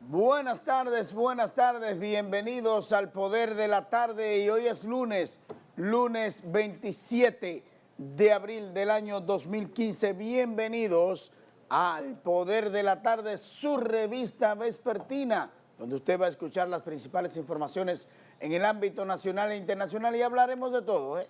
buenas tardes, bienvenidos al Poder de la Tarde y hoy es lunes 27 de abril del año 2015. Bienvenidos al Poder de la Tarde, su revista vespertina, donde usted va a escuchar las principales informaciones en el ámbito nacional e internacional y hablaremos de todo,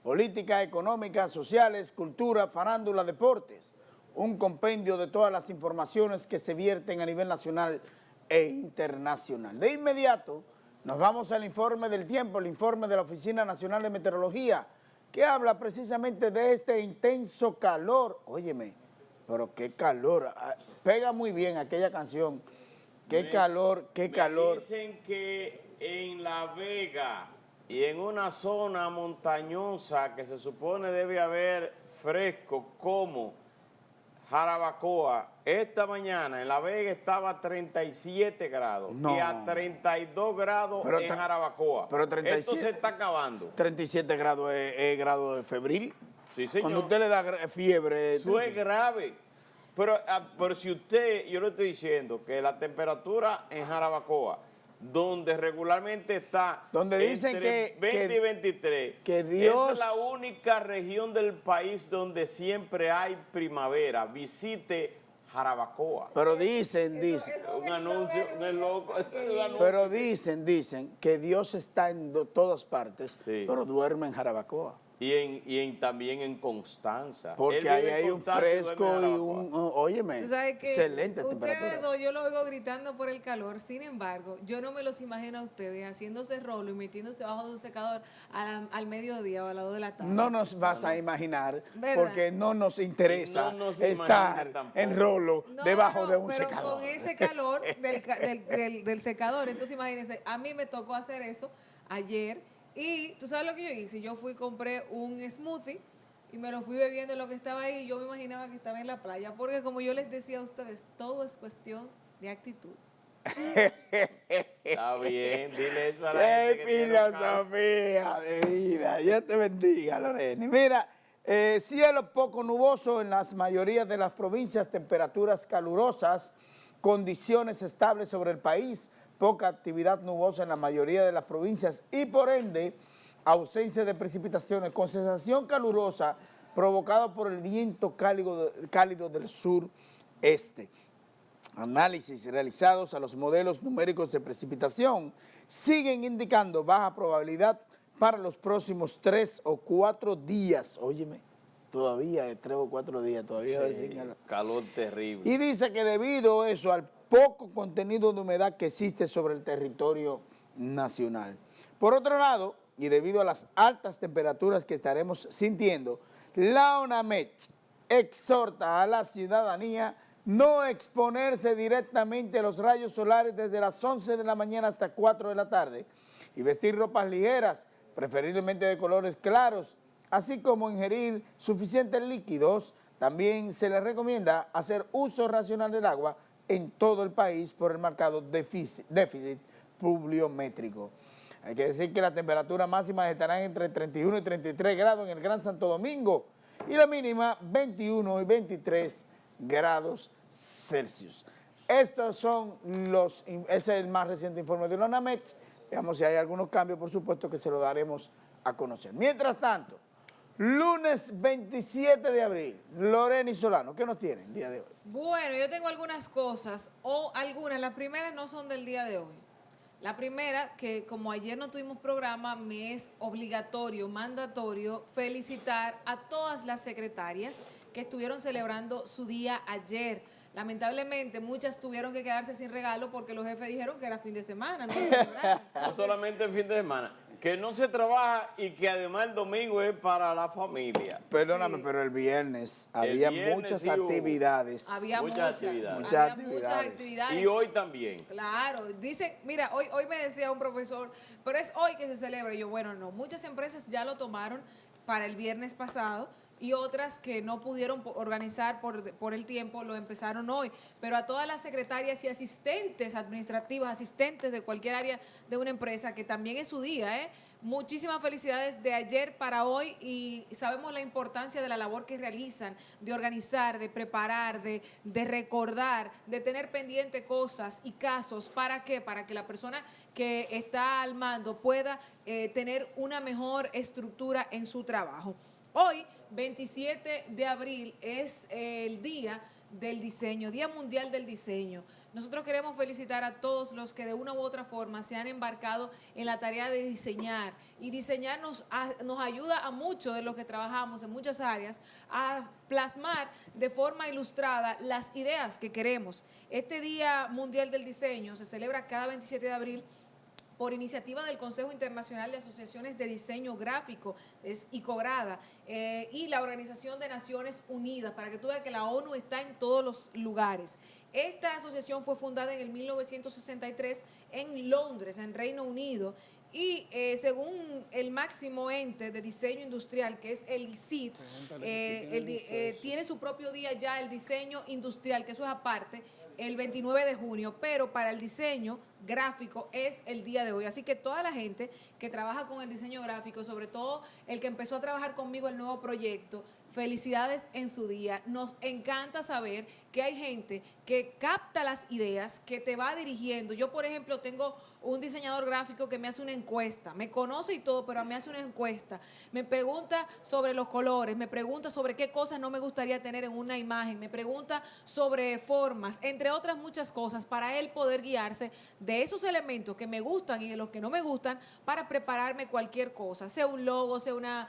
política, económica, sociales, cultura, farándula, deportes. Un compendio de todas las informaciones que se vierten a nivel nacional e internacional. De inmediato nos vamos al informe del tiempo, el informe de la Oficina Nacional de Meteorología, que habla precisamente de este intenso calor. Óyeme, pero qué calor, pega muy bien aquella canción. Qué calor, qué calor. Dicen que en La Vega y en una zona montañosa que se supone debe haber fresco como Jarabacoa, esta mañana en La Vega estaba a 37 grados y a 32 grados en Jarabacoa. Pero 37, esto se está acabando. 37 grados es grado de febril. Sí, señor. Cuando usted le da fiebre. Eso es grave. Pero si usted, yo le estoy diciendo que la temperatura en Jarabacoa, donde regularmente está donde dicen entre 20 y 23, que Dios es la única región del país donde siempre hay primavera. Visite Jarabacoa. Pero dicen, un anuncio, un loco. Pero dicen que Dios está en todas partes, sí, pero duerme en Jarabacoa. Y también en Constanza. Porque ahí hay un fresco y óyeme, excelente temperatura. Ustedes dos, yo lo oigo gritando por el calor, sin embargo, yo no me los imagino a ustedes haciéndose rolo y metiéndose bajo de un secador al mediodía o a las 2 de la tarde. No nos vas a imaginar, ¿verdad? Porque no nos interesa estar en rolo debajo de un secador. Pero con ese calor del secador, entonces imagínense, a mí me tocó hacer eso ayer. Y tú sabes lo que yo hice, yo fui y compré un smoothie y me lo fui bebiendo en lo que estaba ahí y yo me imaginaba que estaba en la playa, porque como yo les decía a ustedes, todo es cuestión de actitud. Está bien, dile eso a la gente. ¡Qué filosofía de vida! Dios te bendiga, Lorena. Mira, cielo poco nuboso en las mayorías de las provincias, temperaturas calurosas, condiciones estables sobre el país, poca actividad nubosa en la mayoría de las provincias y por ende ausencia de precipitaciones con sensación calurosa provocada por el viento cálido del sureste. Análisis realizados a los modelos numéricos de precipitación siguen indicando baja probabilidad para los próximos 3 o 4 días. Óyeme, todavía de 3 o 4 días, todavía sí, calor terrible. Y dice que debido a eso, al poco contenido de humedad que existe sobre el territorio nacional. Por otro lado, y debido a las altas temperaturas que estaremos sintiendo, la ONAMED exhorta a la ciudadanía no exponerse directamente a los rayos solares desde las 11 de la mañana hasta 4 de la tarde y vestir ropas ligeras, preferiblemente de colores claros, así como ingerir suficientes líquidos. También se les recomienda hacer uso racional del agua en todo el país por el marcado déficit pluviométrico. Hay que decir que las temperaturas máximas estarán entre 31 y 33 grados en el Gran Santo Domingo y la mínima 21 y 23 grados Celsius. Estos son ese es el más reciente informe de la ONAMED. Veamos si hay algunos cambios, por supuesto que se lo daremos a conocer. Mientras tanto, lunes 27 de abril, Lorena y Solano, ¿qué nos tienen el día de hoy? Bueno, yo tengo algunas cosas, las primeras no son del día de hoy. La primera, que como ayer no tuvimos programa, me es obligatorio, mandatorio, felicitar a todas las secretarias que estuvieron celebrando su día ayer. Lamentablemente, muchas tuvieron que quedarse sin regalo porque los jefes dijeron que era fin de semana, no se celebraron. No solamente el fin de semana, que no se trabaja y que además el domingo es para la familia. Perdóname, sí, pero el viernes había muchas sí actividades. Había muchas actividades. Y hoy también. Claro, dicen, mira, hoy me decía un profesor, pero es hoy que se celebra. Y yo, bueno, no, muchas empresas ya lo tomaron para el viernes pasado, y otras que no pudieron organizar por el tiempo, lo empezaron hoy. Pero a todas las secretarias y asistentes administrativas, asistentes de cualquier área de una empresa, que también es su día, muchísimas felicidades de ayer para hoy, y sabemos la importancia de la labor que realizan, de organizar, de preparar, de recordar, de tener pendiente cosas y casos. ¿Para qué? Para que la persona que está al mando pueda tener una mejor estructura en su trabajo. Hoy, 27 de abril, es el Día del Diseño, Día Mundial del Diseño. Nosotros queremos felicitar a todos los que de una u otra forma se han embarcado en la tarea de diseñar. Y diseñar nos ayuda a muchos de los que trabajamos en muchas áreas a plasmar de forma ilustrada las ideas que queremos. Este Día Mundial del Diseño se celebra cada 27 de abril por iniciativa del Consejo Internacional de Asociaciones de Diseño Gráfico, es ICOGRADA, y la Organización de Naciones Unidas, para que tú veas que la ONU está en todos los lugares. Esta asociación fue fundada en el 1963 en Londres, en Reino Unido, y según el máximo ente de diseño industrial, que es el ICID, tiene su propio día ya el diseño industrial, que eso es aparte, el 29 de junio, pero para el diseño gráfico es el día de hoy. Así que toda la gente que trabaja con el diseño gráfico, sobre todo el que empezó a trabajar conmigo el nuevo proyecto, felicidades en su día. Nos encanta saber que hay gente que capta las ideas, que te va dirigiendo. Yo, por ejemplo, tengo un diseñador gráfico que me hace una encuesta, me conoce y todo, pero me hace una encuesta, me pregunta sobre los colores, me pregunta sobre qué cosas no me gustaría tener en una imagen, me pregunta sobre formas, entre otras muchas cosas, para él poder guiarse de esos elementos que me gustan y de los que no me gustan para prepararme cualquier cosa, sea un logo, sea una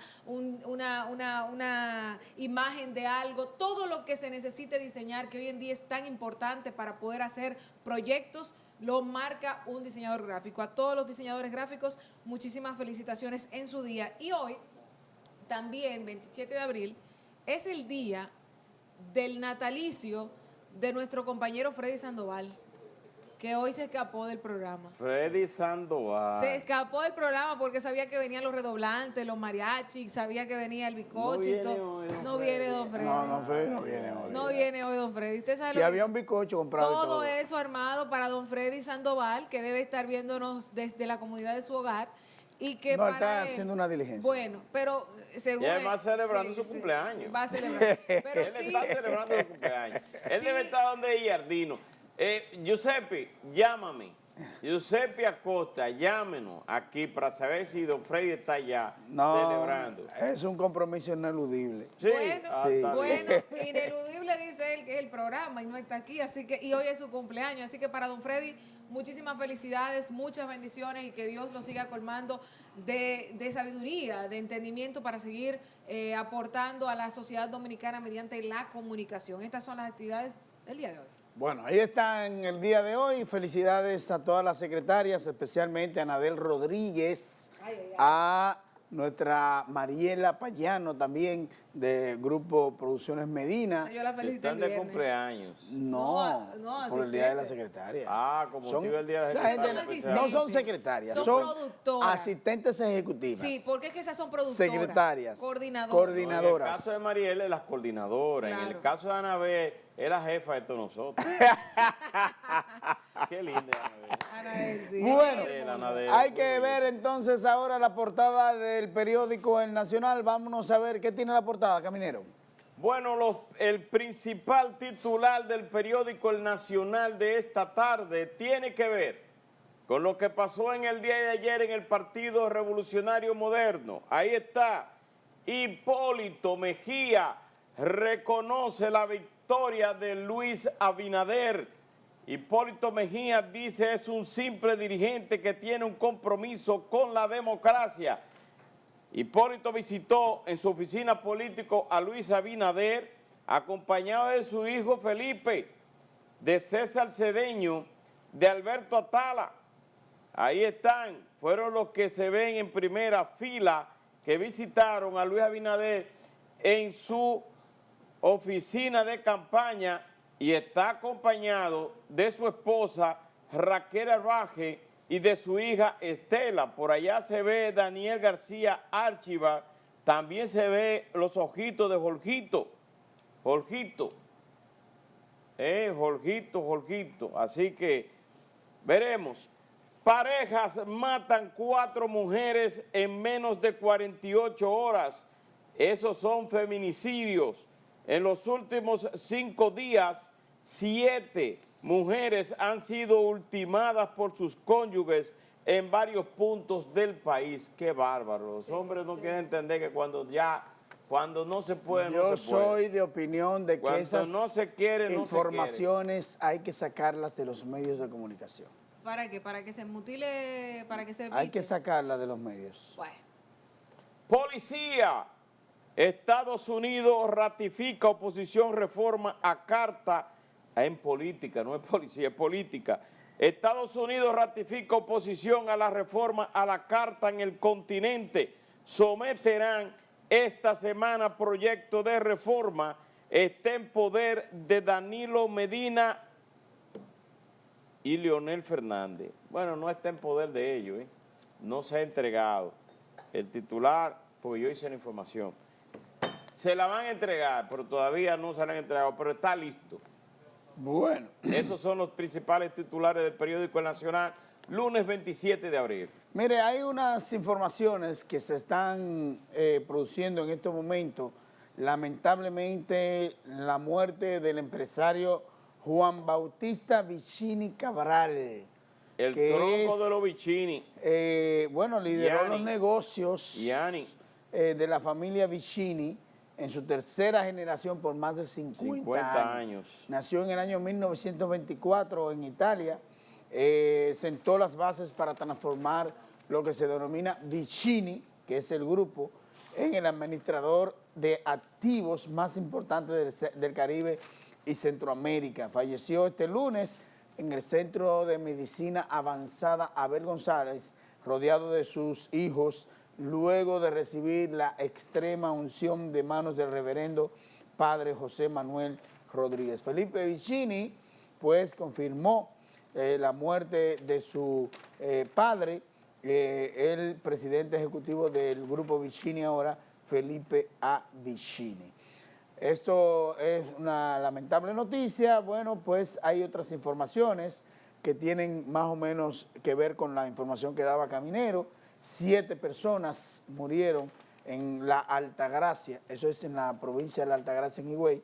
imagen de algo, todo lo que se necesite diseñar, que hoy en día es tan importante para poder hacer proyectos, lo marca un diseñador gráfico. A todos los diseñadores gráficos, muchísimas felicitaciones en su día. Y hoy, también, 27 de abril, es el día del natalicio de nuestro compañero Freddy Sandoval, que hoy se escapó del programa. Freddy Sandoval. Se escapó del programa porque sabía que venían los redoblantes, los mariachis, sabía que venía el bizcocho y todo. No viene don Freddy. No, don Freddy no viene hoy. No viene hoy don Freddy. ¿Usted sabe Y había un bizcocho comprado y todo. Todo eso armado para don Freddy Sandoval, que debe estar viéndonos desde la comodidad de su hogar. Y que no, está haciendo una diligencia. Bueno, pero según y además celebrando su cumpleaños. Sí, va a celebrar. Pero él está celebrando su cumpleaños. Él debe estar donde Giardino. Giuseppe, llámame. Giuseppe Acosta, llámenos aquí para saber si don Freddy está allá celebrando. Es un compromiso ineludible. Sí. Bueno, ineludible dice él que es el programa y no está aquí, así que, y hoy es su cumpleaños, así que para don Freddy, muchísimas felicidades, muchas bendiciones y que Dios lo siga colmando de sabiduría, de entendimiento para seguir aportando a la sociedad dominicana mediante la comunicación. Estas son las actividades del día de hoy. Bueno, ahí está en el día de hoy. Felicidades a todas las secretarias, especialmente a Anabel Rodríguez, a nuestra Mariela Payano también de Grupo Producciones Medina. Yo la felicité Están de cumpleaños. No, por el Día de la Secretaria. Ah, como motivo del Día de la Secretaria. No son secretarias, son asistentes ejecutivas. Sí, porque es que esas son productoras. Secretarias. Coordinadoras. No, en el caso de Mariela es las coordinadoras. Claro. En el caso de Anabel es la jefa de todos nosotros. Qué linda Anabel, sí. Bueno, Anabel, hay que ver entonces ahora la portada del periódico El Nacional. Vámonos a ver qué tiene la portada, Caminero. Bueno, el principal titular del periódico El Nacional de esta tarde tiene que ver con lo que pasó en el día de ayer en el Partido Revolucionario Moderno. Ahí está, Hipólito Mejía reconoce la victoria de Luis Abinader. Hipólito Mejía dice es un simple dirigente que tiene un compromiso con la democracia. Hipólito visitó en su oficina político a Luis Abinader, acompañado de su hijo Felipe, de César Cedeño, de Alberto Atala. Ahí están, fueron los que se ven en primera fila que visitaron a Luis Abinader en su oficina de campaña y está acompañado de su esposa Raquel Arbaje y de su hija Estela. Por allá se ve Daniel García Archivar También se ve los ojitos de Jorgito. Jorgito. Jorgito. Así que veremos. Parejas matan 4 mujeres en menos de 48 horas. Esos son feminicidios. En los últimos 5 días, 7 mujeres han sido ultimadas por sus cónyuges en varios puntos del país. Qué bárbaro. Los hombres no quieren entender que cuando no se puede, Yo no se puede. soy de opinión de que Cuando esas no se quiere, no se informaciones hay que sacarlas de los medios de comunicación. ¿Para qué? Para que se mutile, para que se Hay evite. que sacarlas de los medios. Bueno, Policía. Estados Unidos ratifica oposición reforma a carta en política, no es policía, es política. Estados Unidos ratifica oposición a la reforma a la carta en el continente. Someterán esta semana proyecto de reforma. Está en poder de Danilo Medina y Leonel Fernández. Bueno, no está en poder de ellos, no se ha entregado. El titular, porque yo hice la información, se la van a entregar, pero todavía no se la han entregado, pero está listo. Bueno. Esos son los principales titulares del periódico El Nacional, lunes 27 de abril. Mire, hay unas informaciones que se están produciendo en estos momentos. Lamentablemente, la muerte del empresario Juan Bautista Vicini Cabral. El tronco de los Vicini. Bueno, lideró Gianni. los negocios Gianni. de la familia Vicini en su tercera generación por más de 50 años. Nació en el año 1924 en Italia. Sentó las bases para transformar lo que se denomina Vicini, que es el grupo, en el administrador de activos más importante del Caribe y Centroamérica. Falleció este lunes en el Centro de Medicina Avanzada Abel González, rodeado de sus hijos, luego de recibir la extrema unción de manos del reverendo padre José Manuel Rodríguez. Felipe Vicini, pues, confirmó la muerte de su padre, el presidente ejecutivo del grupo Vicini ahora, Felipe A. Vicini. Esto es una lamentable noticia. Bueno, pues hay otras informaciones que tienen más o menos que ver con la información que daba Caminero. 7 personas murieron en la Altagracia, eso es en la provincia de la Altagracia, en Higüey.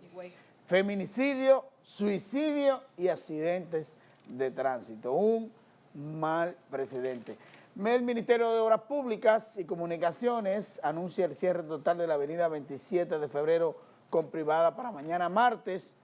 Feminicidio, suicidio y accidentes de tránsito. Un mal precedente. El Ministerio de Obras Públicas y Comunicaciones anuncia el cierre total de la avenida 27 de febrero con privada para mañana martes.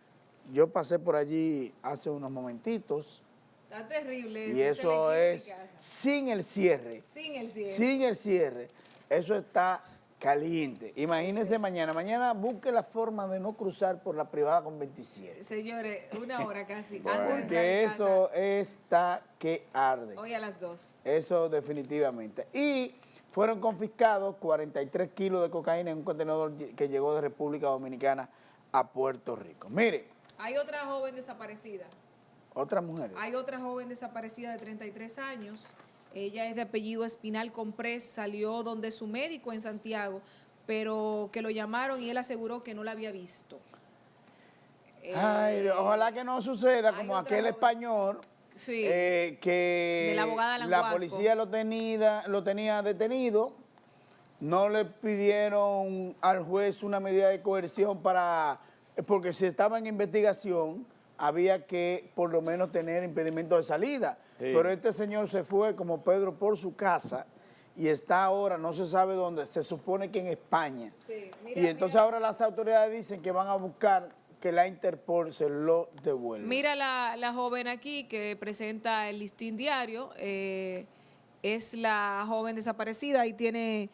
Yo pasé por allí hace unos momentitos. está terrible. Y eso es sin el cierre. Sin el cierre. Sin el cierre. Eso está caliente. Imagínense mañana. Mañana busque la forma de no cruzar por la privada con 27. Señores, 1 hora casi. Bueno. Antes de entrar Porque en casa, eso está que arde. hoy a las 2. Eso definitivamente. Y fueron confiscados 43 kilos de cocaína en un contenedor que llegó de República Dominicana a Puerto Rico. Mire, Hay otra joven desaparecida. otras mujeres. Hay otra joven desaparecida de 33 años. Ella es de apellido Espinal Comprés, salió donde su médico en Santiago, pero que lo llamaron y él aseguró que no la había visto. Ay, ojalá que no suceda hay como otra aquel joven. español Sí, que de la abogada la Languasco. policía lo tenía detenido, no le pidieron al juez una medida de coerción porque si estaba en investigación había que por lo menos tener impedimento de salida. Sí. Pero este señor se fue como Pedro por su casa y está ahora, no se sabe dónde, se supone que en España. sí. Y entonces ahora las autoridades dicen que van a buscar que la Interpol se lo devuelva. Mira la joven aquí que presenta el listín diario, es la joven desaparecida y tiene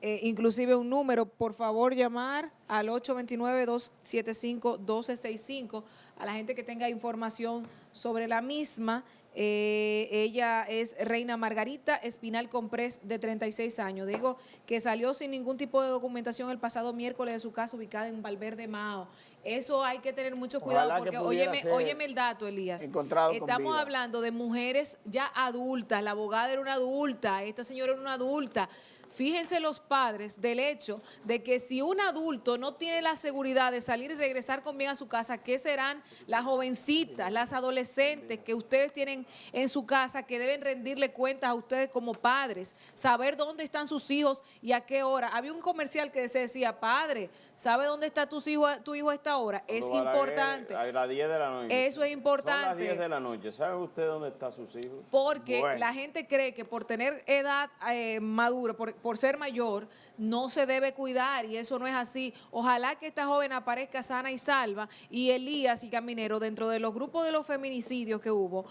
inclusive un número. Por favor, llamar al 829-275-1265 a la gente que tenga información sobre la misma. Ella es Reina Margarita Espinal Comprés, de 36 años. Digo que salió sin ningún tipo de documentación el pasado miércoles de su casa ubicada en Valverde Mao. Eso hay que tener mucho cuidado Ojalá que porque pudiera óyeme el dato, Elías. encontrado con Estamos vida. hablando de mujeres ya adultas. La abogada era una adulta, esta señora era una adulta. fíjense los padres del hecho de que si un adulto no tiene la seguridad de salir y regresar con bien a su casa, ¿qué serán las jovencitas, las adolescentes que ustedes tienen en su casa, que deben rendirle cuentas a ustedes como padres, saber dónde están sus hijos y a qué hora? Había un comercial que se decía, padre, ¿sabe dónde está tu hijo a esta hora? Es importante. A las 10 de la noche. Eso es importante. Son las 10 de la noche. ¿Sabe usted dónde están sus hijos? Porque Bueno. la gente cree que por tener edad madura, por ser mayor, no se debe cuidar y eso no es así. Ojalá que esta joven aparezca sana y salva. Y Elías y Caminero, dentro de los grupos de los feminicidios que hubo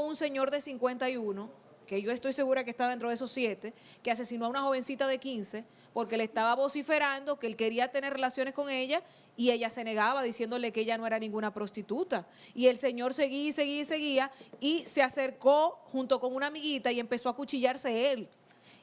un señor de 51, que yo estoy segura que estaba dentro de esos 7, que asesinó a una jovencita de 15 porque le estaba vociferando que él quería tener relaciones con ella y ella se negaba diciéndole que ella no era ninguna prostituta. Y el señor seguía y seguía y seguía y se acercó junto con una amiguita y empezó a cuchillarse él.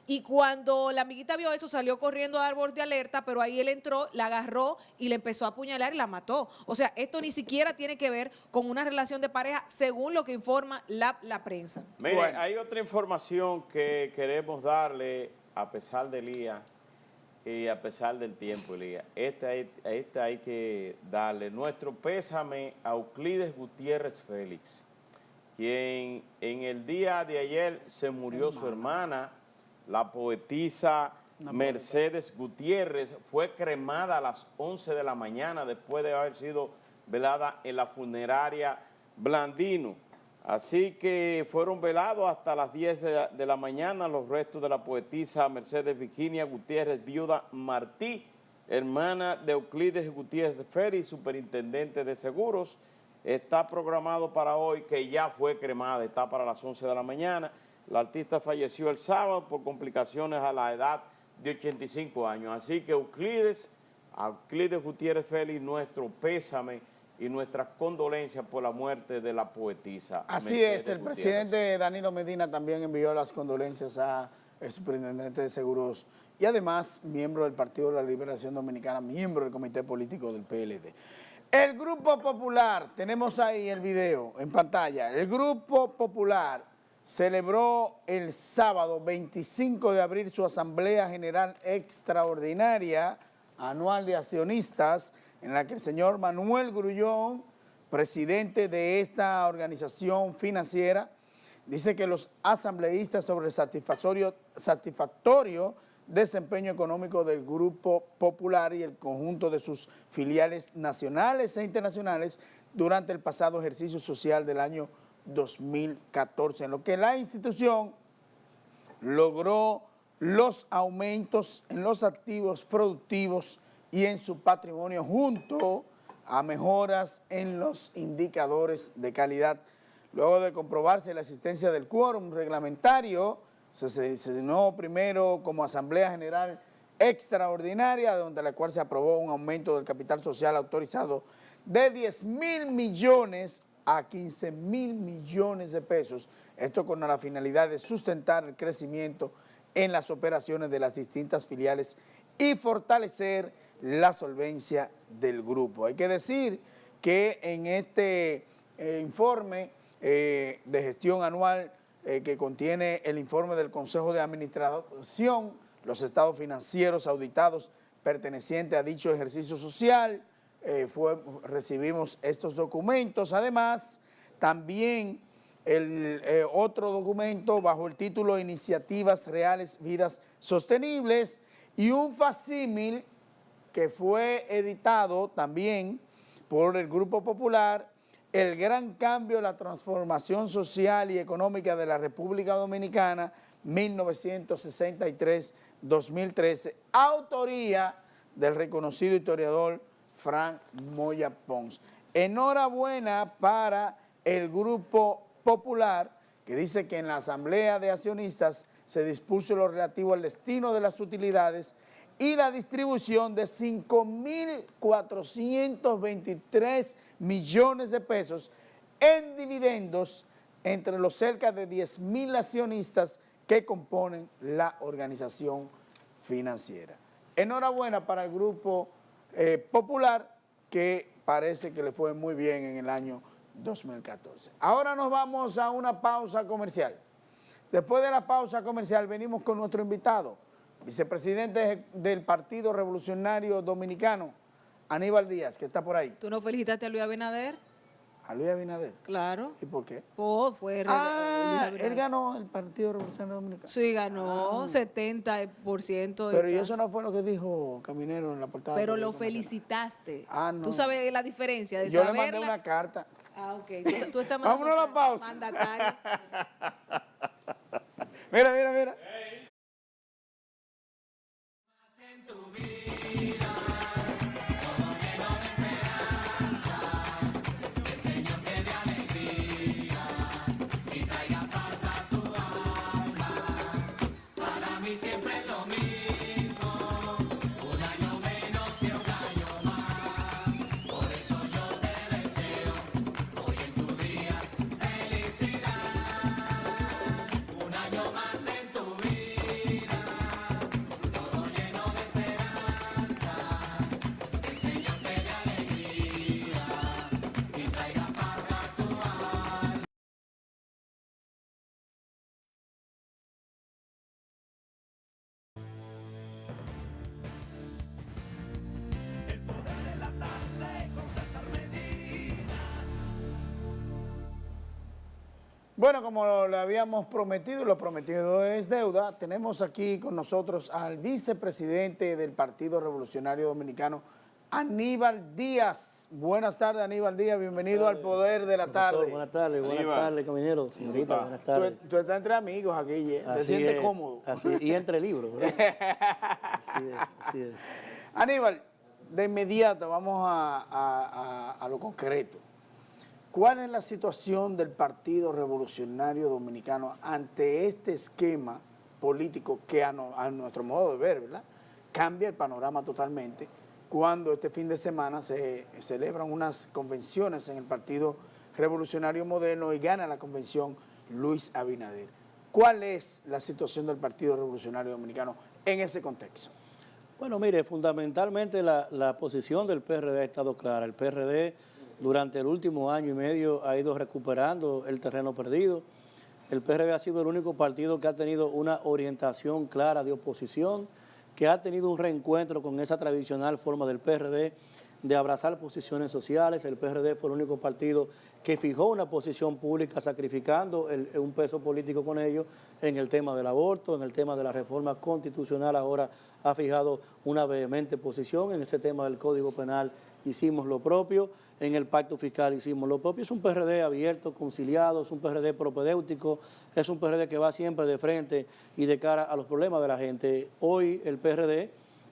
Y cuando la amiguita vio eso, salió corriendo a dar voz de alerta, pero ahí él entró, la agarró y le empezó a apuñalar y la mató. O sea, esto ni siquiera tiene que ver con una relación de pareja, según lo que informa la prensa. Mire, Bueno. hay otra información que queremos darle, a pesar del día y a pesar del tiempo, Elías. Esta hay que darle nuestro pésame a Euclides Gutiérrez Félix, quien en el día de ayer se murió su hermana, la poetisa Mercedes Gutiérrez. Fue cremada a las 11 de la mañana después de haber sido velada en la funeraria Blandino. Así que fueron velados hasta las 10 de la mañana los restos de la poetisa Mercedes Virginia Gutiérrez, viuda Martí, hermana de Euclides Gutiérrez Félix, superintendente de seguros. Está programado para hoy, que ya fue cremada, está para las 11 de la mañana. La artista falleció el sábado por complicaciones a la edad de 85 años. Así que Euclides Gutiérrez Félix, nuestro pésame y nuestras condolencias por la muerte de la poetisa. Así Mercedes es, el Gutiérrez. presidente Danilo Medina también envió las condolencias al superintendente de seguros y además miembro del Partido de la Liberación Dominicana, miembro del comité político del PLD. El Grupo Popular, tenemos ahí el video en pantalla, el Grupo Popular celebró el sábado 25 de abril su Asamblea General Extraordinaria Anual de Accionistas, en la que el señor Manuel Grullón, presidente de esta organización financiera, dice que los asambleístas sobre el satisfactorio desempeño económico del Grupo Popular y el conjunto de sus filiales nacionales e internacionales durante el pasado ejercicio social del año 2014, en lo que la institución logró los aumentos en los activos productivos y en su patrimonio junto a mejoras en los indicadores de calidad. Luego de comprobarse la existencia del quórum reglamentario, se sesionó primero como Asamblea General Extraordinaria, donde la cual se aprobó un aumento del capital social autorizado de 10.000 millones a 15.000 millones de pesos. Esto con la finalidad de sustentar el crecimiento en las operaciones de las distintas filiales y fortalecer la solvencia del grupo. Hay que decir que en este informe de gestión anual que contiene el informe del Consejo de Administración, los estados financieros auditados pertenecientes a dicho ejercicio social, recibimos estos documentos. Además, también el otro documento bajo el título Iniciativas Reales, Vidas Sostenibles, y un facímil que fue editado también por el Grupo Popular, El gran cambio, la transformación social y económica de la República Dominicana, 1963-2013, autoría del reconocido historiador Frank Moya Pons. Enhorabuena para el Grupo Popular, que dice que en la Asamblea de Accionistas se dispuso lo relativo al destino de las utilidades y la distribución de 5.423 millones de pesos en dividendos entre los cerca de 10.000 accionistas que componen la organización financiera. Enhorabuena para el Grupo Popular, que parece que le fue muy bien en el año 2014. Ahora nos vamos a una pausa comercial. Después de la pausa comercial venimos con nuestro invitado, vicepresidente del Partido Revolucionario Dominicano, Aníbal Díaz, que está por ahí. ¿Tú no felicitaste a Luis Abinader? ¿A Luis Abinader? Claro. ¿Y por qué? Fue Luis Abinader. Él ganó el Partido Revolucionario Dominicano. Sí, ganó 70%. Pero y eso no fue lo que dijo Caminero en la portada. Pero del lo periódico nacional. felicitaste. No. ¿Tú sabes la diferencia de Yo le saberla? mandé una carta. Ok. Tú estás Vámonos a la pausa. mandatario. Mira, mira, mira. Bueno, como le habíamos prometido, y lo prometido es deuda, tenemos aquí con nosotros al vicepresidente del Partido Revolucionario Dominicano, Aníbal Díaz. Buenas tardes, Aníbal Díaz, bienvenido al Poder de la Tarde. Buenas tardes, compañero, señorita, buenas tardes. Tú estás entre amigos aquí, te sientes cómodo. Así, y entre libros, ¿verdad? Así es. Aníbal, de inmediato vamos a lo concreto. ¿Cuál es la situación del Partido Revolucionario Dominicano ante este esquema político que a nuestro modo de ver, ¿verdad?, cambia el panorama totalmente cuando este fin de semana se celebran unas convenciones en el Partido Revolucionario Moderno y gana la convención Luis Abinader? ¿Cuál es la situación del Partido Revolucionario Dominicano en ese contexto? Bueno, mire, fundamentalmente la posición del PRD ha estado clara. El PRD durante el último año y medio ha ido recuperando el terreno perdido. El PRD ha sido el único partido que ha tenido una orientación clara de oposición, que ha tenido un reencuentro con esa tradicional forma del PRD de abrazar posiciones sociales. El PRD fue el único partido que fijó una posición pública sacrificando un peso político con ello en el tema del aborto, en el tema de la reforma constitucional. Ahora ha fijado una vehemente posición en ese tema del Código Penal. Hicimos lo propio, en el pacto fiscal hicimos lo propio. Es un PRD abierto, conciliado, es un PRD propedéutico, es un PRD que va siempre de frente y de cara a los problemas de la gente. Hoy el PRD,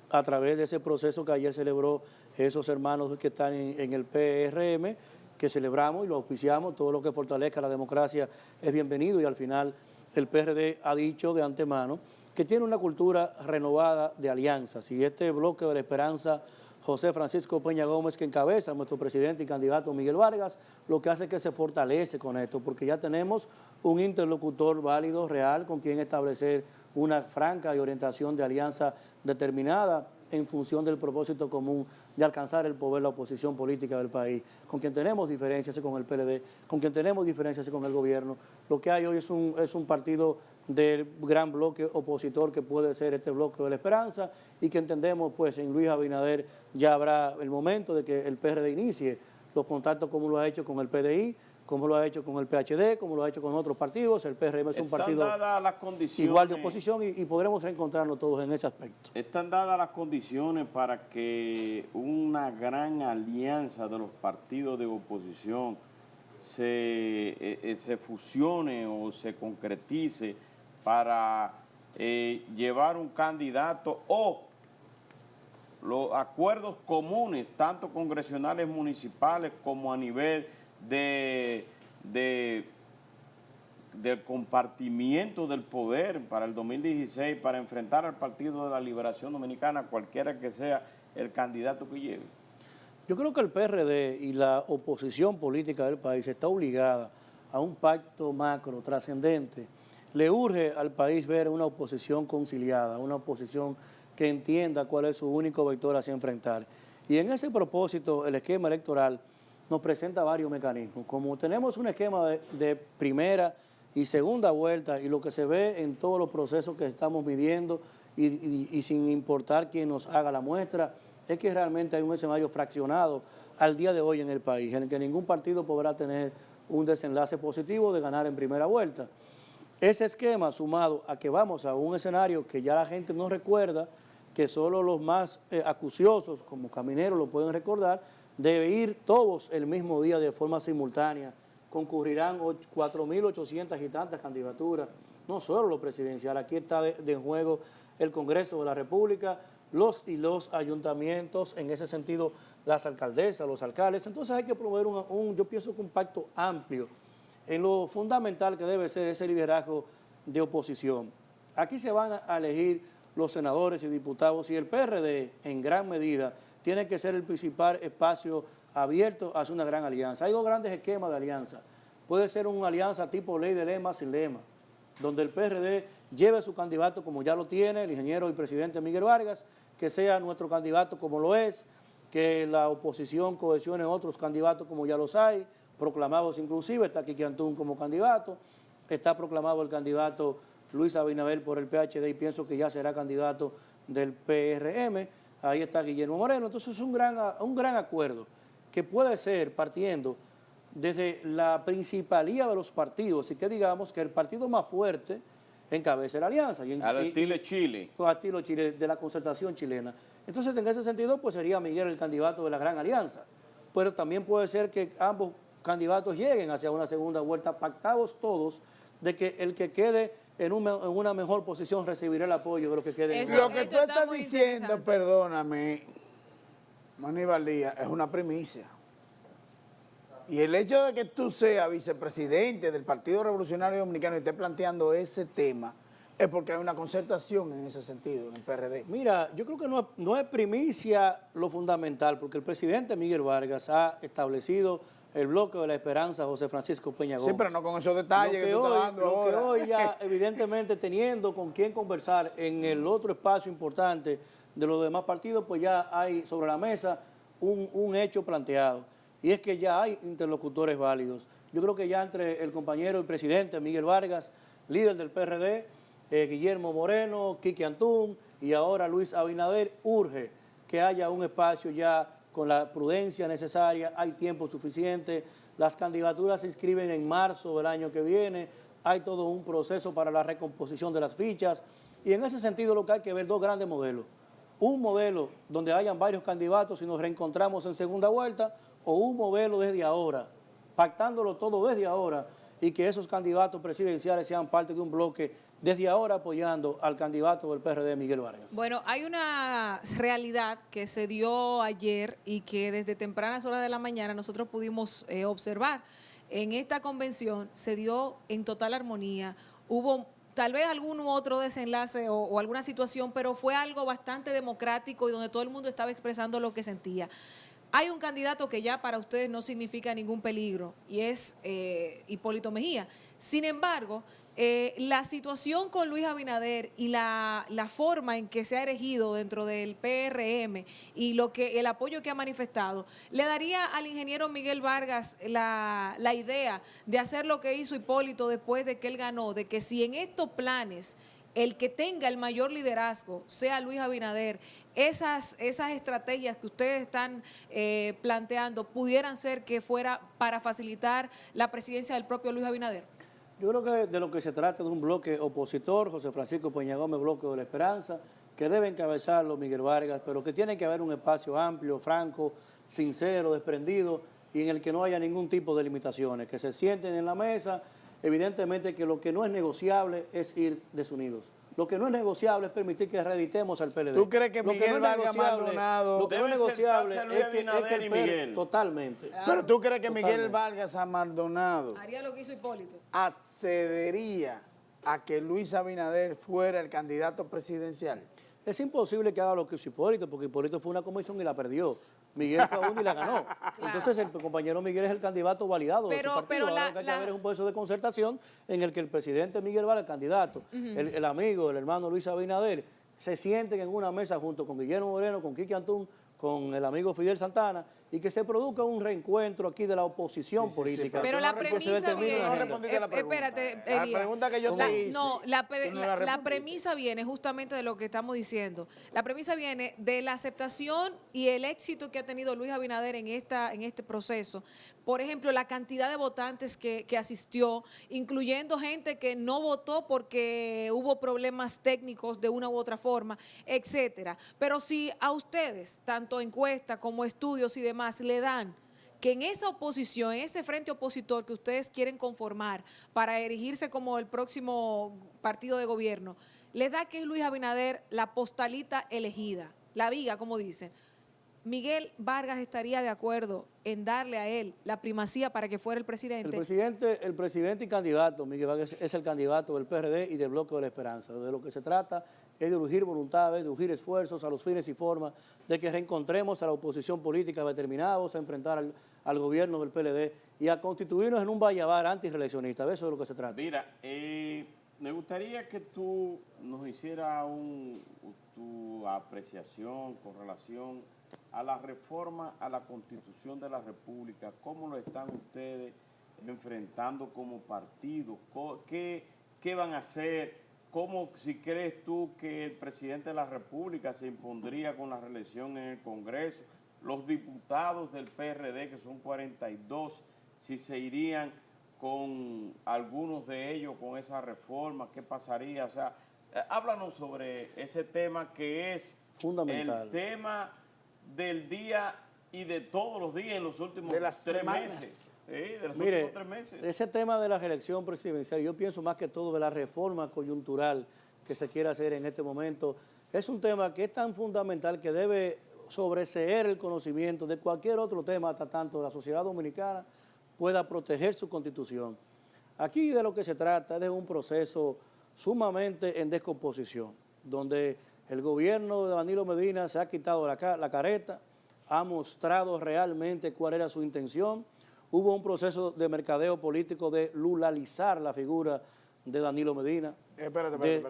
a través de ese proceso que ayer celebró esos hermanos que están en el PRM, que celebramos y lo auspiciamos, todo lo que fortalezca la democracia es bienvenido, y al final el PRD ha dicho de antemano que tiene una cultura renovada de alianzas, y este bloque de la esperanza, José Francisco Peña Gómez, que encabeza nuestro presidente y candidato Miguel Vargas, lo que hace es que se fortalece con esto, porque ya tenemos un interlocutor válido, real, con quien establecer una franca y orientación de alianza determinada en función del propósito común de alcanzar el poder, la oposición política del país. Con quien tenemos diferencias con el PLD, con quien tenemos diferencias con el gobierno. Lo que hay hoy es un partido del gran bloque opositor que puede ser este bloque de la esperanza, y que entendemos pues en Luis Abinader ya habrá el momento de que el PRD inicie los contactos como lo ha hecho con el PDI, como lo ha hecho con el PHD, como lo ha hecho con otros partidos. El PRM es un partido igual de oposición y podremos reencontrarnos todos en ese aspecto. ¿Están dadas las condiciones para que una gran alianza de los partidos de oposición se fusione o se concretice para llevar un candidato o los acuerdos comunes, tanto congresionales, municipales, como a nivel del compartimiento del poder para el 2016, para enfrentar al Partido de la Liberación Dominicana, cualquiera que sea el candidato que lleve? Yo creo que el PRD y la oposición política del país está obligada a un pacto macro trascendente. Le urge al país ver una oposición conciliada, una oposición que entienda cuál es su único vector hacia enfrentar. Y en ese propósito, el esquema electoral nos presenta varios mecanismos. Como tenemos un esquema de primera y segunda vuelta, y lo que se ve en todos los procesos que estamos midiendo y sin importar quién nos haga la muestra, es que realmente hay un escenario fraccionado al día de hoy en el país, en el que ningún partido podrá tener un desenlace positivo de ganar en primera vuelta. Ese esquema, sumado a que vamos a un escenario que ya la gente no recuerda, que solo los más acuciosos, como Caminero, lo pueden recordar, debe ir todos el mismo día de forma simultánea. Concurrirán 4.800 y tantas candidaturas, no solo lo presidencial, aquí está de juego el Congreso de la República, los ayuntamientos, en ese sentido las alcaldesas, los alcaldes. Entonces hay que promover yo pienso que un pacto amplio en lo fundamental que debe ser ese liderazgo de oposición. Aquí se van a elegir los senadores y diputados y el PRD en gran medida tiene que ser el principal espacio abierto hacia una gran alianza. Hay dos grandes esquemas de alianza. Puede ser una alianza tipo ley de lema sin lema, donde el PRD lleve a su candidato como ya lo tiene, el ingeniero y presidente Miguel Vargas, que sea nuestro candidato como lo es, que la oposición cohesione otros candidatos como ya los hay, proclamados inclusive, está Kiki Antún como candidato, está proclamado el candidato Luis Abinader por el PHD y pienso que ya será candidato del PRM, ahí está Guillermo Moreno. Entonces es un gran acuerdo que puede ser partiendo desde la principalía de los partidos y que digamos que el partido más fuerte encabece la alianza. Al estilo Chile. Al estilo Chile, de la concertación chilena. Entonces en ese sentido pues sería Miguel el candidato de la gran alianza, pero también puede ser que ambos candidatos lleguen hacia una segunda vuelta pactados todos de que el que quede en una mejor posición recibirá el apoyo de los que queden. Lo que tú estás diciendo, perdóname, Aníbal Díaz, es una primicia. Y el hecho de que tú seas vicepresidente del Partido Revolucionario Dominicano y estés planteando ese tema, es porque hay una concertación en ese sentido, en el PRD. Mira, yo creo que no es primicia lo fundamental, porque el presidente Miguel Vargas ha establecido el bloque de la esperanza José Francisco Peña Gómez. Sí, pero no con esos detalles que tú estás dando ahora. Lo que hoy ya, evidentemente, teniendo con quién conversar en el otro espacio importante de los demás partidos, pues ya hay sobre la mesa un hecho planteado. Y es que ya hay interlocutores válidos. Yo creo que ya entre el compañero y presidente Miguel Vargas, líder del PRD, Guillermo Moreno, Kiki Antún y ahora Luis Abinader, urge que haya un espacio ya con la prudencia necesaria, hay tiempo suficiente, las candidaturas se inscriben en marzo del año que viene, hay todo un proceso para la recomposición de las fichas y en ese sentido lo que hay que ver dos grandes modelos. Un modelo donde hayan varios candidatos y nos reencontramos en segunda vuelta o un modelo desde ahora, pactándolo todo desde ahora y que esos candidatos presidenciales sean parte de un bloque desde ahora apoyando al candidato del PRD, Miguel Vargas. Bueno, hay una realidad que se dio ayer y que desde tempranas horas de la mañana nosotros pudimos observar. En esta convención se dio en total armonía, hubo tal vez algún otro desenlace o alguna situación, pero fue algo bastante democrático y donde todo el mundo estaba expresando lo que sentía. Hay un candidato que ya para ustedes no significa ningún peligro y es Hipólito Mejía. Sin embargo, la situación con Luis Abinader y la forma en que se ha erigido dentro del PRM y el apoyo que ha manifestado, le daría al ingeniero Miguel Vargas la idea de hacer lo que hizo Hipólito después de que él ganó, de que si en estos planes el que tenga el mayor liderazgo sea Luis Abinader, esas estrategias que ustedes están planteando pudieran ser que fuera para facilitar la presidencia del propio Luis Abinader. Yo creo que de lo que se trata de un bloque opositor, José Francisco Peña Gómez, bloque de la esperanza, que debe encabezarlo Miguel Vargas, pero que tiene que haber un espacio amplio, franco, sincero, desprendido y en el que no haya ningún tipo de limitaciones, que se sienten en la mesa. Evidentemente que lo que no es negociable es ir desunidos. Lo que no es negociable es permitir que reeditemos al PLD. ¿Tú crees que Miguel Vargas Maldonado... Lo que no es negociable es que el PLD... Totalmente. Pero ¿tú crees que Miguel Vargas Maldonado haría lo que hizo Hipólito? Accedería a que Luis Abinader fuera el candidato presidencial? Es imposible que haga lo que hizo Hipólito, porque Hipólito fue una comisión y la perdió. Miguel fue a uno y la ganó. Claro. Entonces el compañero Miguel es el candidato validado de su partido. Lo que hay que haber es un proceso de concertación en el que el presidente Miguel Vargas, el candidato, el amigo, el hermano Luis Abinader, se sienten en una mesa junto con Guillermo Moreno, con Kiki Antún, con el amigo Fidel Santana y que se produzca un reencuentro aquí de la oposición política. Pero la premisa viene, No respondiste a la pregunta. espérate, La Elías. pregunta que yo te hice. No, tú no la la respondiste. premisa viene justamente de lo que estamos diciendo. La premisa viene de la aceptación y el éxito que ha tenido Luis Abinader en este proceso. Por ejemplo, la cantidad de votantes que asistió, incluyendo gente que no votó porque hubo problemas técnicos de una u otra forma, etcétera. Pero si a ustedes, tanto encuesta como estudios y demás, le dan que en esa oposición, en ese frente opositor que ustedes quieren conformar para erigirse como el próximo partido de gobierno, les da que es Luis Abinader la postalita elegida, la viga, como dicen. Miguel Vargas estaría de acuerdo en darle a él la primacía para que fuera el presidente. El presidente y candidato, Miguel Vargas, es el candidato del PRD y del Bloque de la Esperanza. De lo que se trata es de urgir voluntades, de urgir esfuerzos a los fines y formas de que reencontremos a la oposición política determinados a enfrentar al gobierno del PLD y a constituirnos en un vallabar antirreeleccionista. De eso es de lo que se trata. Mira, me gustaría que tú nos hicieras tu apreciación con relación a la reforma a la Constitución de la República. ¿Cómo lo están ustedes enfrentando como partido? ¿Qué van a hacer? ¿Cómo, si crees tú que el presidente de la República se impondría con la reelección en el Congreso? Los diputados del PRD, que son 42, si se irían con algunos de ellos con esa reforma, ¿qué pasaría? O sea, háblanos sobre ese tema que es fundamental. El tema del día y de todos los días en los últimos De las 3 semanas. meses. De los Mire, últimos 3 meses. ese tema de la reelección presidencial, yo pienso más que todo de la reforma coyuntural que se quiere hacer en este momento, es un tema que es tan fundamental que debe sobreseer el conocimiento de cualquier otro tema, hasta tanto la sociedad dominicana pueda proteger su constitución. Aquí de lo que se trata es de un proceso sumamente en descomposición, donde el gobierno de Danilo Medina se ha quitado la careta, ha mostrado realmente cuál era su intención. Hubo un proceso de mercadeo político de lulalizar la figura de Danilo Medina. Espérate.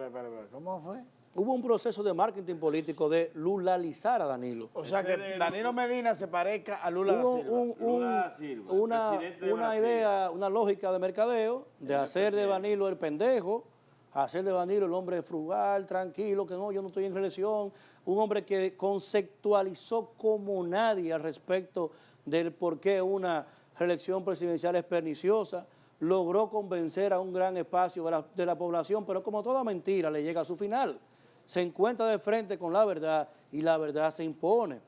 ¿Cómo fue? Hubo un proceso de marketing político de lulalizar a Danilo. O sea, que Danilo Medina se parezca a Lula da Silva. Lula da Silva, presidente de una Brasil. idea, una lógica de mercadeo, de hacer de Danilo el pendejo, hacer de Danilo el hombre frugal, tranquilo, que no, yo no estoy en reelección, un hombre que conceptualizó como nadie al respecto del por qué una reelección presidencial es perniciosa, logró convencer a un gran espacio de la población, pero como toda mentira le llega a su final. Se encuentra de frente con la verdad y la verdad se impone.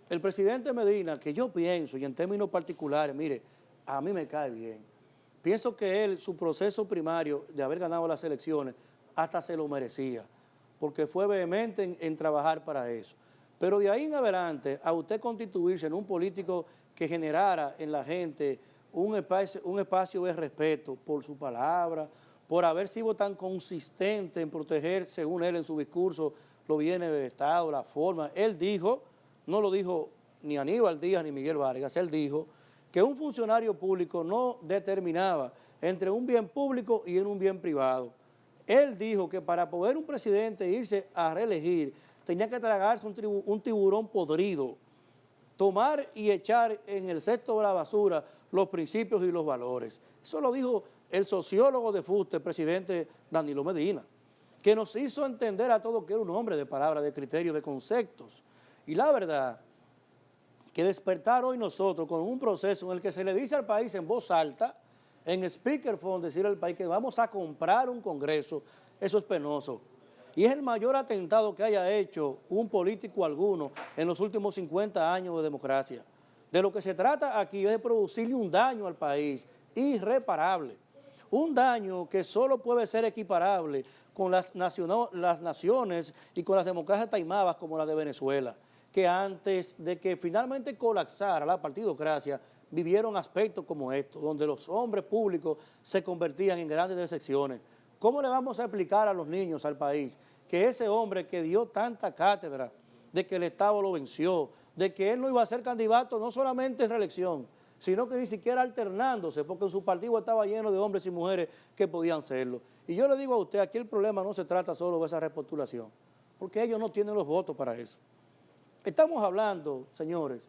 El presidente Medina, que yo pienso, y en términos particulares, mire, a mí me cae bien. Pienso que él, su proceso primario de haber ganado las elecciones, hasta se lo merecía, porque fue vehemente en trabajar para eso. Pero de ahí en adelante, a usted constituirse en un político que generara en la gente un espacio de respeto por su palabra, por haber sido tan consistente en proteger, según él en su discurso, los bienes del Estado, la forma. Él dijo, no lo dijo ni Aníbal Díaz ni Miguel Vargas, él dijo que un funcionario público no determinaba entre un bien público y en un bien privado. Él dijo que para poder un presidente irse a reelegir tenía que tragarse un tiburón podrido, tomar y echar en el cesto de la basura los principios y los valores. Eso lo dijo el sociólogo de fuste, el presidente Danilo Medina, que nos hizo entender a todos que era un hombre de palabra, de criterio, de conceptos. Y la verdad, que despertar hoy nosotros con un proceso en el que se le dice al país en voz alta, en speakerphone, decir al país que vamos a comprar un Congreso, eso es penoso. Y es el mayor atentado que haya hecho un político alguno en los últimos 50 años de democracia. De lo que se trata aquí es de producirle un daño al país irreparable. Un daño que solo puede ser equiparable con las naciones y con las democracias taimadas como la de Venezuela, que antes de que finalmente colapsara la partidocracia, vivieron aspectos como estos, donde los hombres públicos se convertían en grandes decepciones. ¿Cómo le vamos a explicar a los niños, al país, que ese hombre que dio tanta cátedra de que el Estado lo venció, de que él no iba a ser candidato no solamente en reelección, sino que ni siquiera alternándose, porque en su partido estaba lleno de hombres y mujeres que podían serlo? Y yo le digo a usted, aquí el problema no se trata solo de esa repostulación, porque ellos no tienen los votos para eso. Estamos hablando, señores,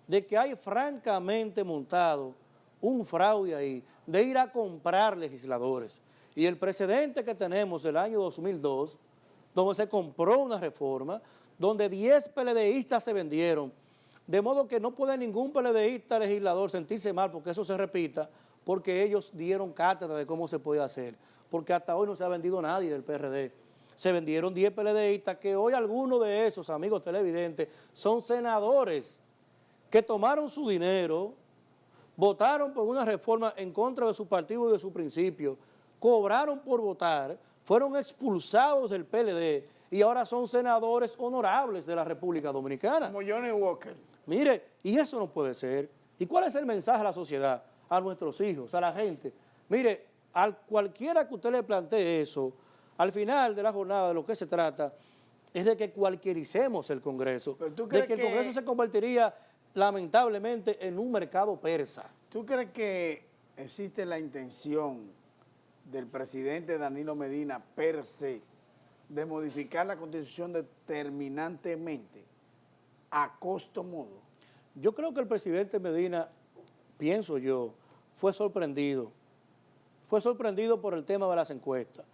de que hay francamente montado un fraude ahí, de ir a comprar legisladores. Y el precedente que tenemos del año 2002, donde se compró una reforma, donde 10 PLDistas se vendieron, de modo que no puede ningún PLDista legislador sentirse mal porque eso se repita, porque ellos dieron cátedra de cómo se puede hacer, porque hasta hoy no se ha vendido nadie del PRD. Se vendieron 10 PLDistas que hoy algunos de esos, amigos televidentes, son senadores que tomaron su dinero, votaron por una reforma en contra de su partido y de su principio, cobraron por votar, fueron expulsados del PLD y ahora son senadores honorables de la República Dominicana. Como Johnny Walker. Mire, y eso no puede ser. ¿Y cuál es el mensaje a la sociedad, a nuestros hijos, a la gente? Mire, a cualquiera que usted le plantee eso, al final de la jornada de lo que se trata es de que cualquiericemos el Congreso, de que el Congreso se convertiría lamentablemente en un mercado persa. ¿Tú crees que existe la intención del presidente Danilo Medina per se de modificar la Constitución determinantemente a costo modo? Yo creo que el presidente Medina, pienso yo, fue sorprendido por el tema de las encuestas.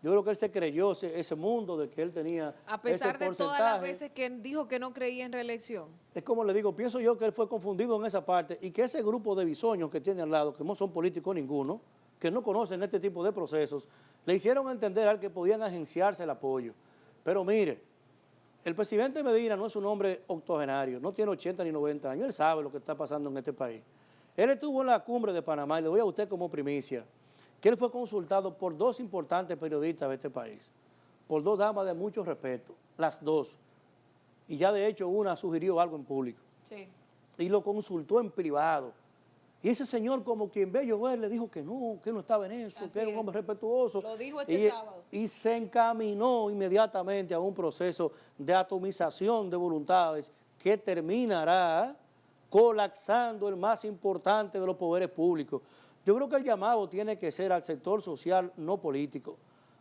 Yo creo que él se creyó ese mundo de que él tenía A pesar ese de todas las porcentaje. veces que dijo que no creía en reelección. Es como le digo, pienso yo que él fue confundido en esa parte y que ese grupo de bisoños que tiene al lado, que no son políticos ninguno, que no conocen este tipo de procesos, le hicieron entender al que podían agenciarse el apoyo. Pero mire, el presidente Medina no es un hombre octogenario, no tiene 80 ni 90 años, él sabe lo que está pasando en este país. Él estuvo en la cumbre de Panamá y le doy a usted como primicia que él fue consultado por 2 importantes periodistas de este país, por 2 damas de mucho respeto, las 2, y ya de hecho una sugirió algo en público, Sí. y lo consultó en privado. Y ese señor, como quien ve llover, le dijo que no estaba en eso, Así que era un es. hombre respetuoso. Lo dijo este sábado. Y se encaminó inmediatamente a un proceso de atomización de voluntades que terminará colapsando el más importante de los poderes públicos. Yo creo que el llamado tiene que ser al sector social no político,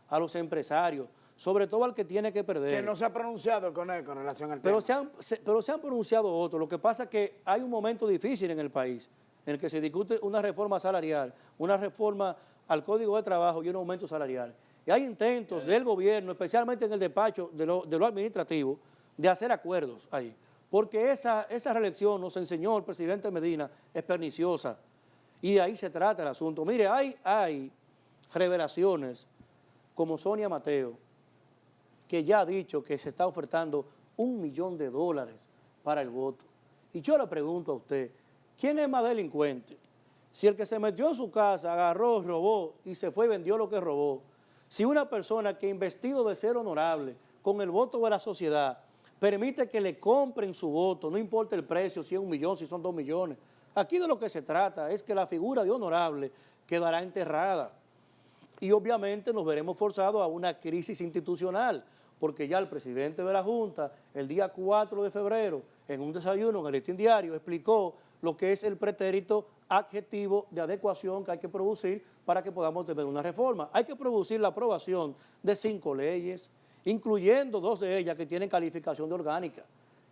a los empresarios, sobre todo al que tiene que perder. Que no se ha pronunciado con él con relación al Pero tema. pero se han pronunciado otros. Lo que pasa es que hay un momento difícil en el país en el que se discute una reforma salarial, una reforma al Código de Trabajo y un aumento salarial. Y hay intentos del gobierno, especialmente en el despacho de lo administrativo, de hacer acuerdos ahí. Porque esa reelección, nos enseñó el presidente Medina, es perniciosa. Y de ahí se trata el asunto. Mire, hay revelaciones como Sonia Mateo, que ya ha dicho que se está ofertando $1 millón para el voto. Y yo le pregunto a usted, ¿quién es más delincuente? Si el que se metió en su casa, agarró, robó y se fue y vendió lo que robó. Si una persona que investido de ser honorable, con el voto de la sociedad, permite que le compren su voto, no importa el precio, si es 1 millón, si son 2 millones. Aquí de lo que se trata es que la figura de honorable quedará enterrada. Y obviamente nos veremos forzados a una crisis institucional, porque ya el presidente de la Junta, el día 4 de febrero, en un desayuno en el Listín Diario, explicó lo que es el pretérito adjetivo de adecuación que hay que producir para que podamos tener una reforma. Hay que producir la aprobación de 5 leyes, incluyendo 2 de ellas que tienen calificación de orgánica,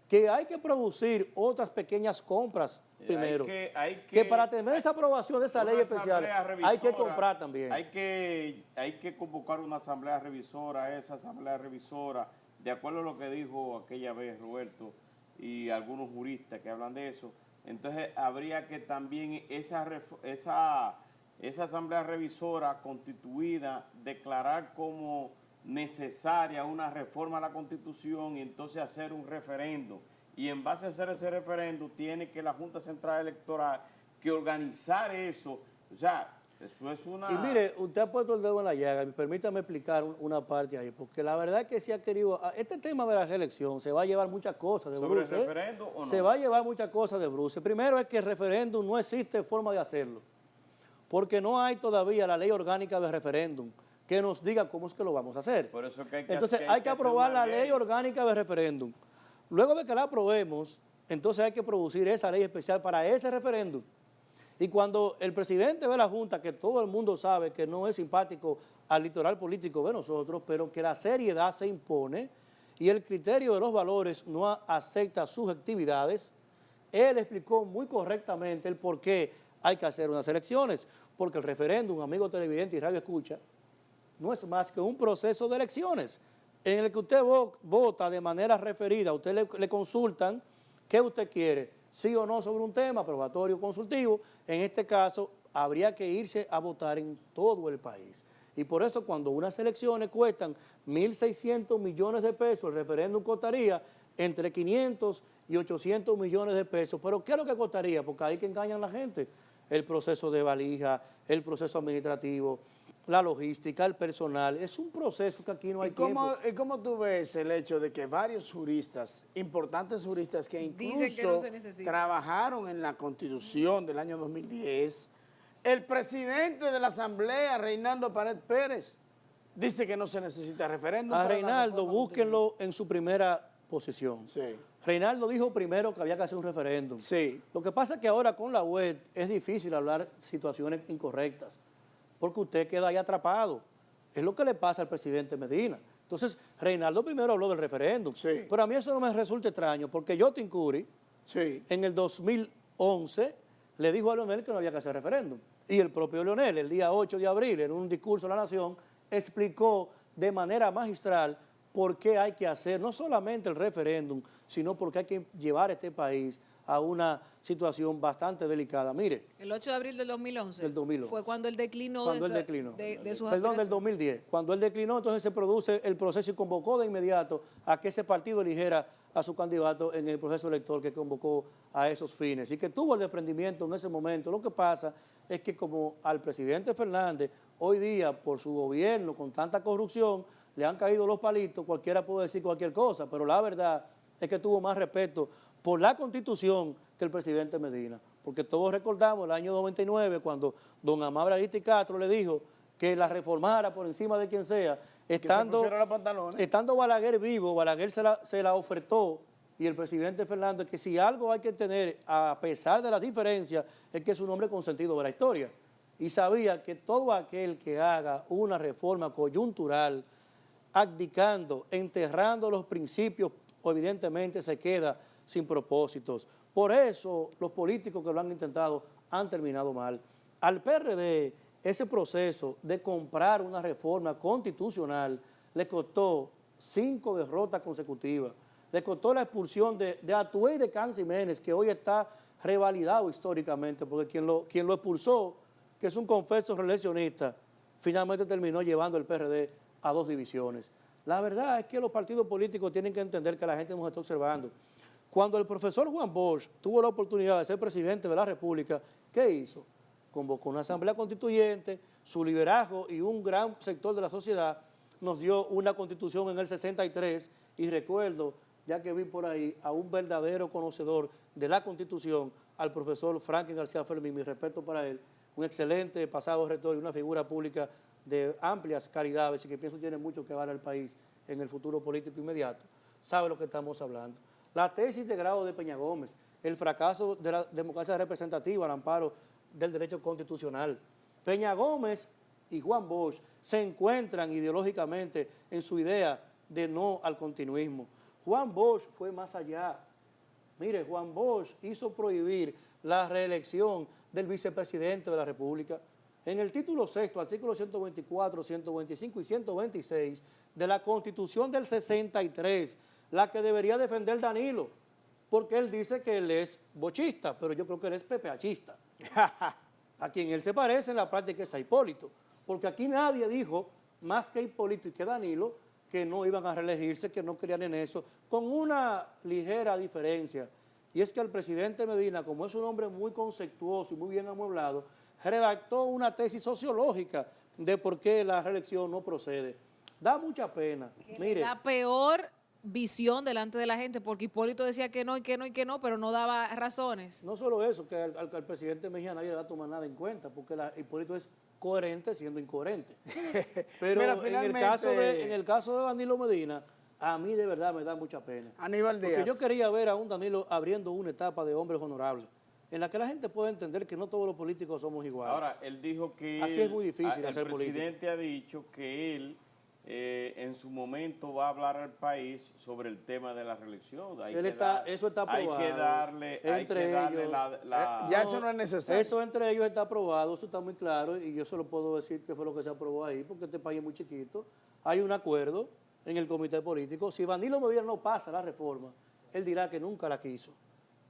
que hay que producir otras pequeñas compras primero, que para tener esa aprobación de esa ley especial hay que comprar también. Hay que convocar una asamblea revisora, esa asamblea revisora, de acuerdo a lo que dijo aquella vez Roberto y algunos juristas que hablan de eso. Entonces habría que también esa asamblea revisora constituida declarar como necesaria una reforma a la Constitución y entonces hacer un referendo. Y en base a hacer ese referendo tiene que la Junta Central Electoral que organizar eso. O sea, eso es una... Y mire, usted ha puesto el dedo en la llaga, y permítame explicar una parte ahí, porque la verdad es que si ha querido... Este tema de la reelección se va a llevar muchas cosas de ¿Sobre Bruce. el referendo o no? Se va a llevar muchas cosas de Bruce. Primero es que el referéndum no existe forma de hacerlo, porque no hay todavía la ley orgánica de referéndum que nos diga cómo es que lo vamos a hacer. Por eso que entonces hay que aprobar la ley orgánica de referéndum. Luego de que la aprobemos, entonces hay que producir esa ley especial para ese referéndum. Y cuando el presidente de la Junta, que todo el mundo sabe que no es simpático al litoral político de nosotros, pero que la seriedad se impone, y el criterio de los valores no acepta subjetividades, él explicó muy correctamente el por qué hay que hacer unas elecciones, porque el referéndum, amigo televidente y radio escucha, no es más que un proceso de elecciones en el que usted vota de manera referida, a usted le consultan qué usted quiere, sí o no sobre un tema, probatorio o consultivo. En este caso, habría que irse a votar en todo el país. Y por eso cuando unas elecciones cuestan 1.600 millones de pesos, el referéndum costaría entre 500 y 800 millones de pesos. ¿Pero qué es lo que costaría? Porque ahí que engañan a la gente. El proceso de valija, el proceso administrativo, la logística, el personal. Es un proceso que aquí no hay tiempo. ¿Y cómo tú ves el hecho de que varios juristas, importantes juristas que Dicen que incluso no se necesita. trabajaron en la Constitución del año 2010, el presidente de la Asamblea, Reinaldo Pared Pérez, dice que no se necesita referéndum? A para la Reinaldo, reforma búsquenlo en su primera posición. Sí. Reinaldo dijo primero que había que hacer un referéndum. Sí. Lo que pasa es que ahora con la web es difícil hablar situaciones incorrectas, porque usted queda ahí atrapado. Es lo que le pasa al presidente Medina. Entonces, Reinaldo primero habló del referéndum. Sí. Pero a mí eso no me resulta extraño, porque Jotin Curi, Sí. en el 2011, le dijo a Leonel que no había que hacer referéndum. Y el propio Leonel, el día 8 de abril, en un discurso a la Nación, explicó de manera magistral por qué hay que hacer no solamente el referéndum, sino porque hay que llevar a este país a una situación bastante delicada. Mire, El 8 de abril del 2011, Del 2011. fue cuando él declinó, cuando él de, declinó, de sus perdón, del aspiraciones. 2010, cuando él declinó, entonces se produce el proceso y convocó de inmediato a que ese partido eligiera a su candidato en el proceso electoral que convocó a esos fines y que tuvo el desprendimiento en ese momento. Lo que pasa es que como al presidente Fernández, hoy día por su gobierno con tanta corrupción, le han caído los palitos, cualquiera puede decir cualquier cosa, pero la verdad es que tuvo más respeto por la Constitución que el presidente Medina, porque todos recordamos el año 99 cuando don Amable Aristi Castro le dijo que la reformara por encima de quien sea, estando Balaguer vivo. Balaguer se la ofertó y el presidente Fernández que si algo hay que tener, a pesar de las diferencias, es que es un hombre consentido de la historia y sabía que todo aquel que haga una reforma coyuntural, abdicando, enterrando los principios, evidentemente se queda sin propósitos. Por eso los políticos que lo han intentado han terminado mal. Al PRD, ese proceso de comprar una reforma constitucional le costó 5 derrotas consecutivas. Le costó la expulsión de Atuey y de Can Jiménez, que hoy está revalidado históricamente, porque quien lo expulsó, que es un confeso reeleccionista, finalmente terminó llevando el PRD a 2 divisiones. La verdad es que los partidos políticos tienen que entender que la gente nos está observando. Cuando el profesor Juan Bosch tuvo la oportunidad de ser presidente de la República, ¿qué hizo? Convocó una asamblea constituyente, su liderazgo y un gran sector de la sociedad nos dio una constitución en el 63 y recuerdo, ya que vi por ahí, a un verdadero conocedor de la constitución, al profesor Franklin García Fermín, mi respeto para él, un excelente pasado rector y una figura pública de amplias caridades y que pienso tiene mucho que dar al país en el futuro político inmediato, sabe lo que estamos hablando. La tesis de grado de Peña Gómez, el fracaso de la democracia representativa al amparo del derecho constitucional. Peña Gómez y Juan Bosch se encuentran ideológicamente en su idea de no al continuismo. Juan Bosch fue más allá. Mire, Juan Bosch hizo prohibir la reelección del vicepresidente de la República. En el título 6, artículo 124, 125 y 126 de la Constitución del 63, la que debería defender Danilo, porque él dice que él es bochista, pero yo creo que él es PPHista. A quien él se parece en la práctica es a Hipólito, porque aquí nadie dijo, más que Hipólito y que Danilo, que no iban a reelegirse, que no querían en eso, con una ligera diferencia, y es que el presidente Medina, como es un hombre muy conceptuoso y muy bien amueblado, redactó una tesis sociológica de por qué la reelección no procede. Da mucha pena. Mire, La peor visión delante de la gente, porque Hipólito decía que no y que no y que no, pero no daba razones. no solo eso, que al presidente Mejía nadie le va a tomar nada en cuenta, porque Hipólito es coherente siendo incoherente. Pero Mira, en el caso de Danilo Medina, a mí de verdad me da mucha pena. Aníbal Díaz. Porque yo quería ver a un Danilo abriendo una etapa de hombres honorables, en la que la gente puede entender que no todos los políticos somos iguales. Ahora, él dijo que Así es muy difícil el hacer política. presidente ha dicho que él en su momento va a hablar al país sobre el tema de la reelección. Eso está aprobado. Hay que darle Ya eso no es necesario. Eso entre ellos está aprobado, eso está muy claro y yo solo puedo decir que fue lo que se aprobó ahí, porque este país es muy chiquito. Hay un acuerdo en el comité político. Si Danilo Medina no pasa la reforma, él dirá que nunca la quiso,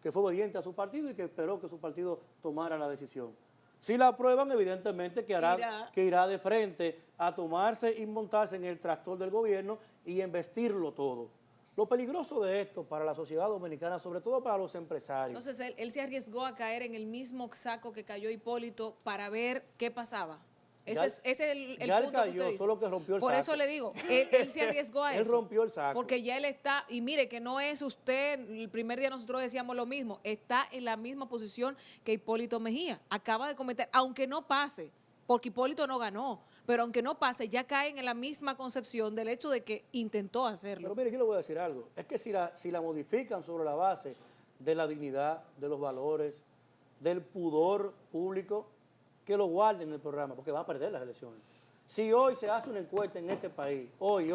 que fue obediente a su partido y que esperó que su partido tomara la decisión. Si la aprueban, evidentemente que irá de frente a tomarse y montarse en el tractor del gobierno y embestirlo todo. Lo peligroso de esto para la sociedad dominicana, sobre todo para los empresarios. Entonces, él se arriesgó a caer en el mismo saco que cayó Hipólito para ver qué pasaba. Ese es el ya punto cayó, que usted dice. solo que rompió el Por saco. eso le digo, él se arriesgó a eso. Él rompió el saco. Porque ya él está, y mire que no es usted, el primer día nosotros decíamos lo mismo, está en la misma posición que Hipólito Mejía. Acaba de cometer, aunque no pase, porque Hipólito no ganó, pero aunque no pase, ya caen en la misma concepción del hecho de que intentó hacerlo. Pero mire, yo le voy a decir algo. Es que si la modifican sobre la base de la dignidad, de los valores, del pudor público, que lo guarden en el programa, porque va a perder las elecciones. Si hoy se hace una encuesta en este país, hoy,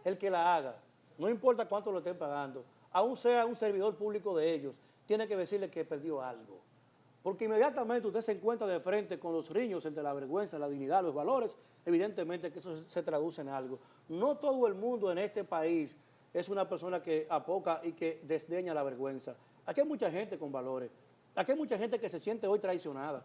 el que la haga, no importa cuánto lo estén pagando, aún sea un servidor público de ellos, tiene que decirle que perdió algo. Porque inmediatamente usted se encuentra de frente con los riños entre la vergüenza, la dignidad, los valores, evidentemente que eso se traduce en algo. No todo el mundo en este país es una persona que apoca y que desdeña la vergüenza. Aquí hay mucha gente con valores, aquí hay mucha gente que se siente hoy traicionada.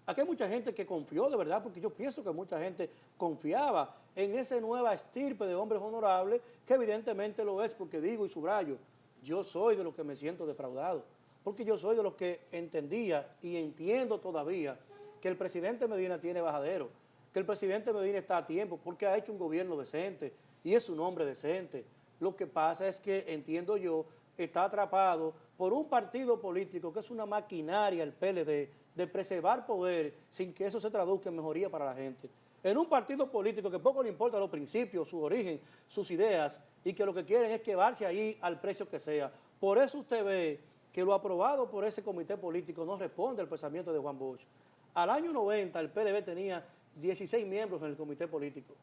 Aquí hay mucha gente que confió de verdad, porque yo pienso que mucha gente confiaba en esa nueva estirpe de hombres honorables, que evidentemente lo es, porque digo y subrayo, yo soy de los que me siento defraudado, porque yo soy de los que entendía y entiendo todavía que el presidente Medina tiene bajadero, que el presidente Medina está a tiempo, porque ha hecho un gobierno decente y es un hombre decente. Lo que pasa es que, entiendo yo, está atrapado por un partido político que es una maquinaria, el PLD, de preservar poder sin que eso se traduzca en mejoría para la gente. En un partido político que poco le importa los principios, su origen, sus ideas, y que lo que quieren es quedarse ahí al precio que sea. Por eso usted ve que lo aprobado por ese comité político no responde al pensamiento de Juan Bosch. Al año 90 el PLD tenía 16 miembros en el comité político.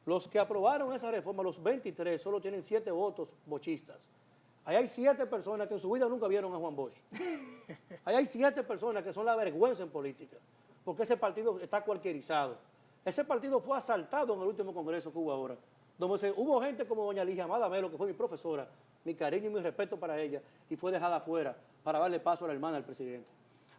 Los que aprobaron esa reforma, los 23, solo tienen 7 votos bochistas. Ahí hay 7 personas que en su vida nunca vieron a Juan Bosch. Ahí hay 7 personas que son la vergüenza en política, porque ese partido está cualquierizado. Ese partido fue asaltado en el último congreso que hubo ahora, donde hubo gente como doña Ligia Amada Melo, que fue mi profesora, mi cariño y mi respeto para ella, y fue dejada fuera para darle paso a la hermana del presidente.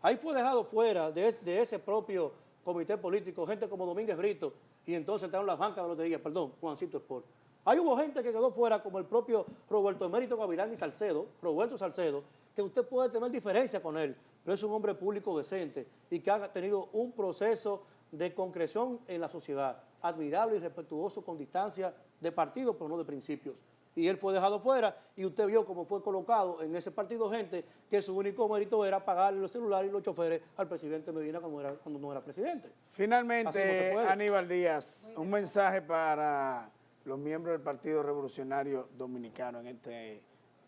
Ahí fue dejado fuera de ese propio comité político gente como Domínguez Brito, y entonces entraron las bancas de lotería, perdón, Juancito Sport. Ahí hubo gente que quedó fuera, como el propio Roberto Emérito Gavilán y Salcedo, Roberto Salcedo, que usted puede tener diferencia con él, pero es un hombre público decente y que ha tenido un proceso de concreción en la sociedad, admirable y respetuoso con distancia de partido, pero no de principios. Y él fue dejado fuera y usted vio cómo fue colocado en ese partido gente que su único mérito era pagarle los celulares y los choferes al presidente Medina cuando no era presidente. Finalmente, Aníbal Díaz, un mensaje para los miembros del Partido Revolucionario Dominicano en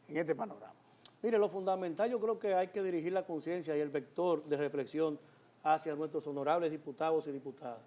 este panorama. Mire, lo fundamental yo creo que hay que dirigir la conciencia y el vector de reflexión hacia nuestros honorables diputados y diputadas.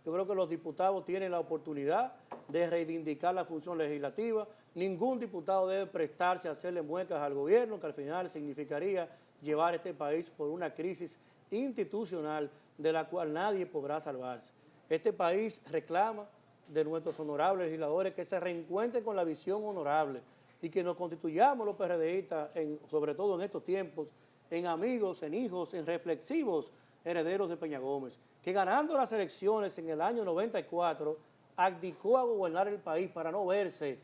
Yo creo que los diputados tienen la oportunidad de reivindicar la función legislativa. Ningún diputado debe prestarse a hacerle muecas al gobierno, que al final significaría llevar este país por una crisis institucional de la cual nadie podrá salvarse. Este país reclama de nuestros honorables legisladores que se reencuentren con la visión honorable y que nos constituyamos los PRDistas, sobre todo en estos tiempos, en amigos, en hijos, en reflexivos herederos de Peña Gómez, que ganando las elecciones en el año 94 abdicó a gobernar el país para no verse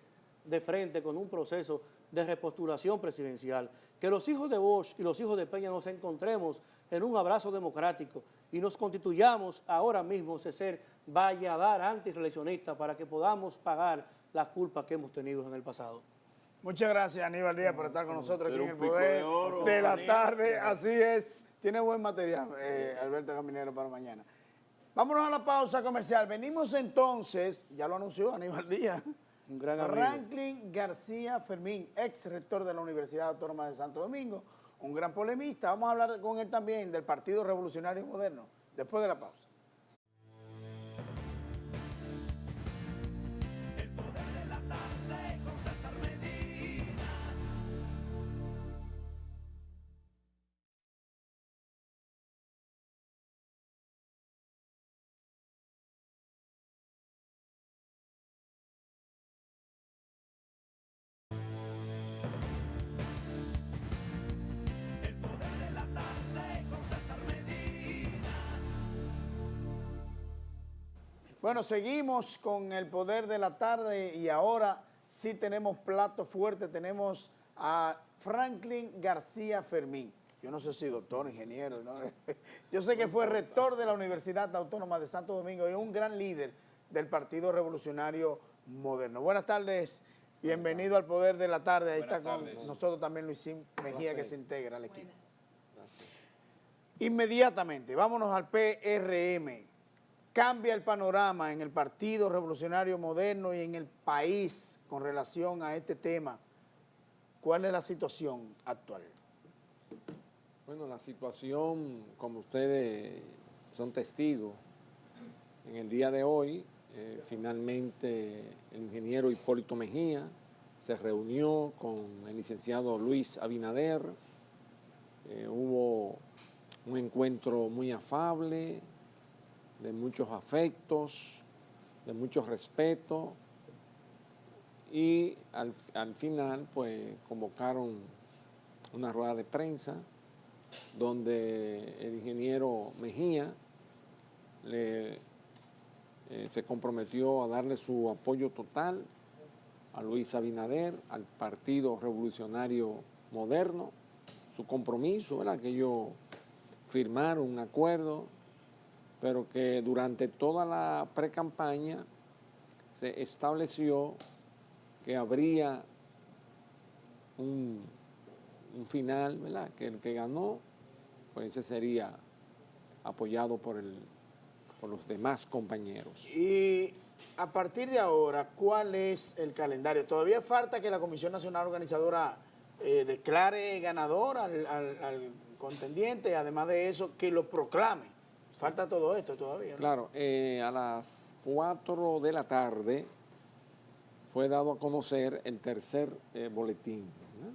de frente con un proceso de repostulación presidencial. Que los hijos de Bosch y los hijos de Peña nos encontremos en un abrazo democrático y nos constituyamos ahora mismo de ser valladar antirreeleccionista para que podamos pagar las culpas que hemos tenido en el pasado. Muchas gracias, Aníbal Díaz, por estar con nosotros aquí en el Poder de la Tarde. Así es. Tiene buen material, Alberto Caminero, para mañana. Vámonos a la pausa comercial. Venimos entonces, ya lo anunció Aníbal Díaz, un gran amigo. Franklin García Fermín, ex rector de la Universidad Autónoma de Santo Domingo, un gran polemista. Vamos a hablar con él también del Partido Revolucionario Moderno, después de la pausa. Bueno, seguimos con el poder de la tarde y ahora sí tenemos plato fuerte. Tenemos a Franklin García Fermín. Yo no sé si doctor, ingeniero, ¿no? Yo sé que fue rector de la Universidad Autónoma de Santo Domingo y un gran líder del Partido Revolucionario Moderno. Buenas tardes, bienvenido al poder de la tarde. Ahí está con nosotros también Luisín Mejía, que se integra al equipo. Inmediatamente, vámonos al PRM. Cambia el panorama en el Partido Revolucionario Moderno y en el país con relación a este tema. ¿Cuál es la situación actual? Bueno, la situación, como ustedes son testigos, en el día de hoy, finalmente el ingeniero Hipólito Mejía se reunió con el licenciado Luis Abinader. Hubo un encuentro muy afable, de muchos afectos, de mucho respeto, y al final pues convocaron una rueda de prensa donde el ingeniero Mejía se comprometió a darle su apoyo total a Luis Abinader, al Partido Revolucionario Moderno, su compromiso, ¿verdad? Que ellos firmaron un acuerdo, pero que durante toda la precampaña se estableció que habría un final, ¿verdad? Que el que ganó, pues ese sería apoyado por los demás compañeros. Y a partir de ahora, ¿cuál es el calendario? Todavía falta que la Comisión Nacional Organizadora declare ganador al contendiente, además de eso, que lo proclame. Falta todo esto todavía, ¿no? Claro, a las 4 de la tarde fue dado a conocer el tercer boletín, ¿no?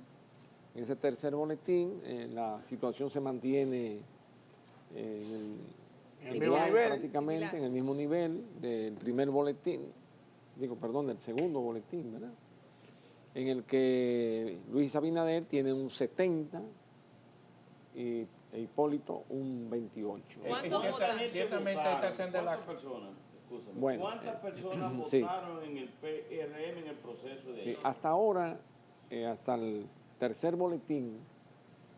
En ese tercer boletín la situación se mantiene en el mismo nivel, prácticamente similar, en el mismo nivel del primer boletín, del segundo boletín, ¿verdad? En el que Luis Abinader tiene un 70 y Hipólito un 28. ¿Cuántos votan? Ciertamente esta es de la... ¿Cuántas personas? Escúchame, Bueno, ¿cuántas personas sí. votaron en el PRM en el proceso de Sí, ellos? hasta ahora, hasta el tercer boletín,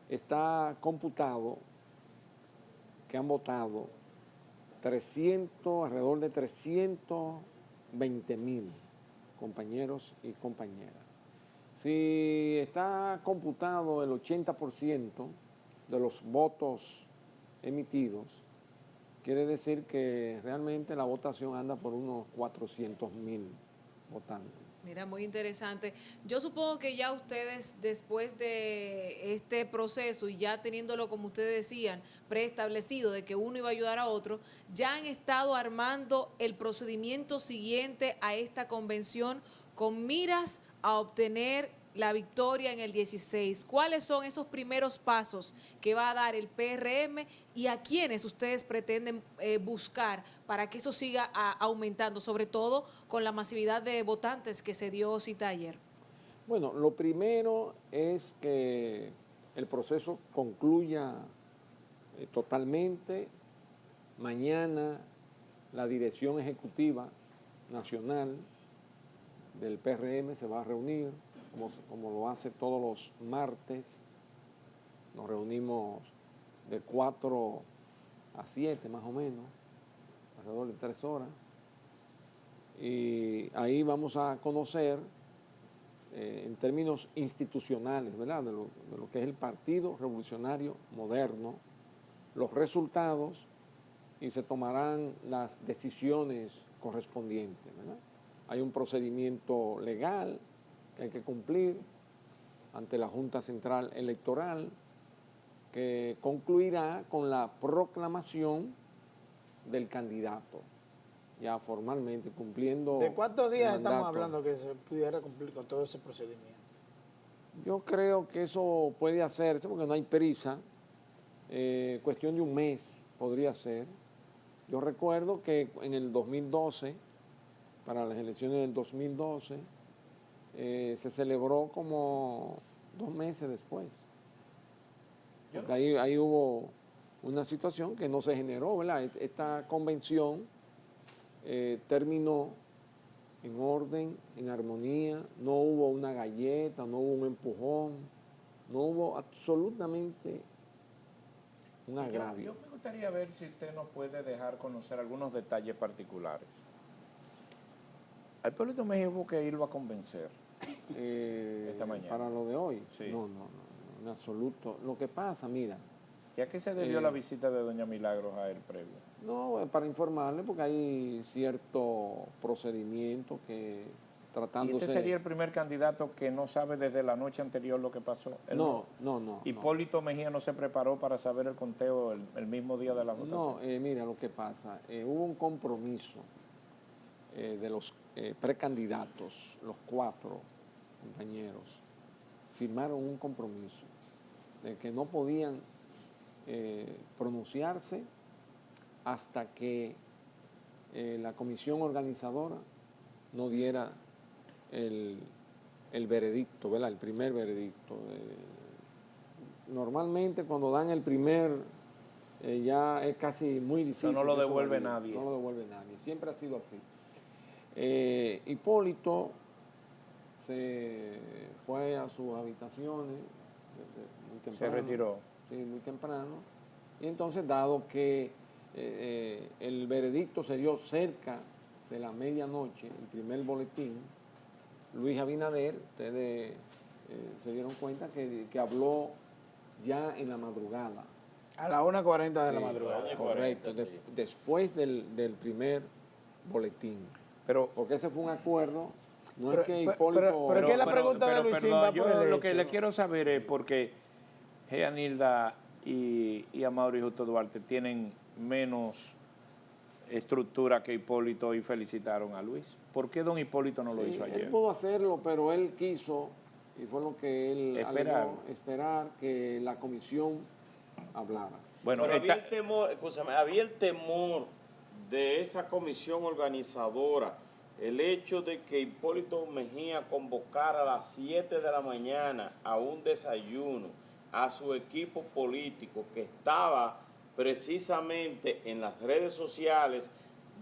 está computado que han votado alrededor de 320,000 compañeros y compañeras. Si está computado el 80% de los votos emitidos, quiere decir que realmente la votación anda por unos 400,000 votantes. Mira, muy interesante. Yo supongo que ya ustedes, después de este proceso y ya teniéndolo, como ustedes decían, preestablecido de que uno iba a ayudar a otro, ya han estado armando el procedimiento siguiente a esta convención con miras a obtener la victoria en el 16. ¿Cuáles son esos primeros pasos que va a dar el PRM y a quiénes ustedes pretenden buscar para que eso siga aumentando, sobre todo con la masividad de votantes que se dio cita ayer? Bueno, lo primero es que el proceso concluya totalmente. Mañana la Dirección Ejecutiva Nacional del PRM se va a reunir, como lo hace todos los martes. Nos reunimos de 4 a 7 más o menos, alrededor de 3 horas. Y ahí vamos a conocer, en términos institucionales, ¿verdad?, de lo que es el Partido Revolucionario Moderno, los resultados, y se tomarán las decisiones correspondientes, ¿verdad? Hay un procedimiento legal que hay que cumplir ante la Junta Central Electoral, que concluirá con la proclamación del candidato, ya formalmente cumpliendo. ¿De cuántos días el estamos mandato. hablando que se pudiera cumplir con todo ese procedimiento? Yo creo que eso puede hacerse porque no hay prisa. Cuestión de un mes podría ser. Yo recuerdo que en el 2012, para las elecciones del 2012, se celebró como 2 meses después. Porque ahí hubo una situación que no se generó, ¿verdad? Esta convención terminó en orden, en armonía, no hubo una galleta, no hubo un empujón, no hubo absolutamente un agravio. Yo me gustaría ver si usted nos puede dejar conocer algunos detalles particulares. Al Hipólito Mejía hubo que irlo a convencer esta mañana. Para lo de hoy, Sí. no, en absoluto. Lo que pasa, mira, ¿Y a qué se debió la visita de doña Milagros a él previo? no, para informarle, porque hay cierto procedimiento que ¿Y tratándose... este sería el primer candidato que no sabe desde la noche anterior lo que pasó? Él No. Hipólito Mejía no se preparó para saber el conteo el mismo día de la votación. No, mira lo que pasa. Hubo un compromiso de los precandidatos, los 4 compañeros, firmaron un compromiso de que no podían pronunciarse hasta que la comisión organizadora no diera el veredicto, ¿verdad? El primer veredicto. Normalmente cuando dan el primer, ya es casi muy difícil. Eso no lo que devuelve valide. nadie. No lo devuelve nadie, siempre ha sido así. Hipólito se fue a sus habitaciones muy temprano. Se retiró. Sí, muy temprano. Y entonces, dado que el veredicto se dio cerca de la medianoche, el primer boletín, Luis Abinader, ustedes se dieron cuenta que habló ya en la madrugada. A las 1:40 de la Sí, madrugada. Correcto, después del primer boletín. Pero Porque ese fue un acuerdo, no Pero- es que pero- Hipólito... pero ¿qué es la pregunta de Luisín va por yo el lo que hecho? le quiero saber es porque Geanilda y Amaury Justo Duarte tienen menos estructura que Hipólito y felicitaron a Luis. ¿Por qué don Hipólito no lo Sí, hizo él ayer? pudo hacerlo, pero él quiso, y fue lo que él Esperar. alegó, esperar que la comisión hablara. Bueno, Pero había esta- el temor, escúchame, había el temor de esa comisión organizadora, el hecho de que Hipólito Mejía convocara a las 7 de la mañana a un desayuno a su equipo político que estaba precisamente en las redes sociales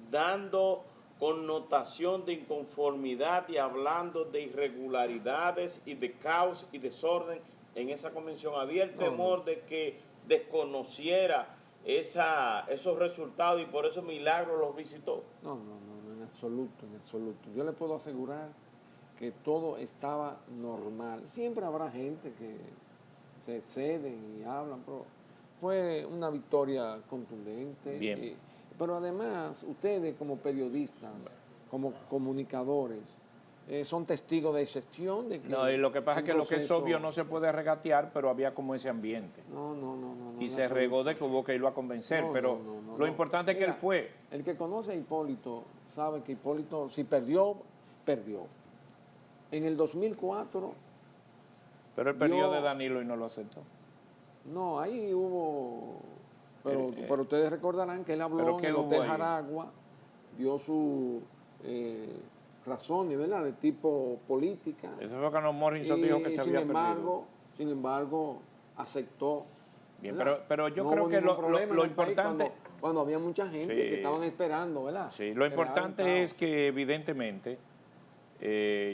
dando connotación de inconformidad y hablando de irregularidades y de caos y desorden en esa convención. Había el temor de que desconociera esos resultados y por eso Milagro los visitó. No, en absoluto, en absoluto. Yo le puedo asegurar que todo estaba normal. Siempre habrá gente que se exceden y hablan, pero fue una victoria contundente. Bien. Pero además, ustedes como periodistas, como comunicadores, son testigos de excepción de que... no, y lo que pasa es que un lo que es proceso- obvio no se puede regatear, pero había como ese ambiente. No. Y en se absoluto. regó de que hubo que irlo a convencer, No, pero no, lo importante es que Mira, él fue. El que conoce a Hipólito sabe que Hipólito, si perdió, perdió. En el 2004, Pero él perdió Yo- de Danilo y no lo aceptó. no, ahí hubo... Pero ustedes recordarán que él habló ¿pero en qué el hubo Hotel ahí? Jaragua, dio sus razones, ¿verdad?, de tipo política. Eso fue cuando Morrison dijo que se sin había perdido. embargo, aceptó. Bien, ¿verdad? pero yo No creo hubo que ningún lo problema en el país importante... cuando había mucha gente Sí. que estaban esperando, ¿verdad? Sí, lo Crear un importante caos. es que evidentemente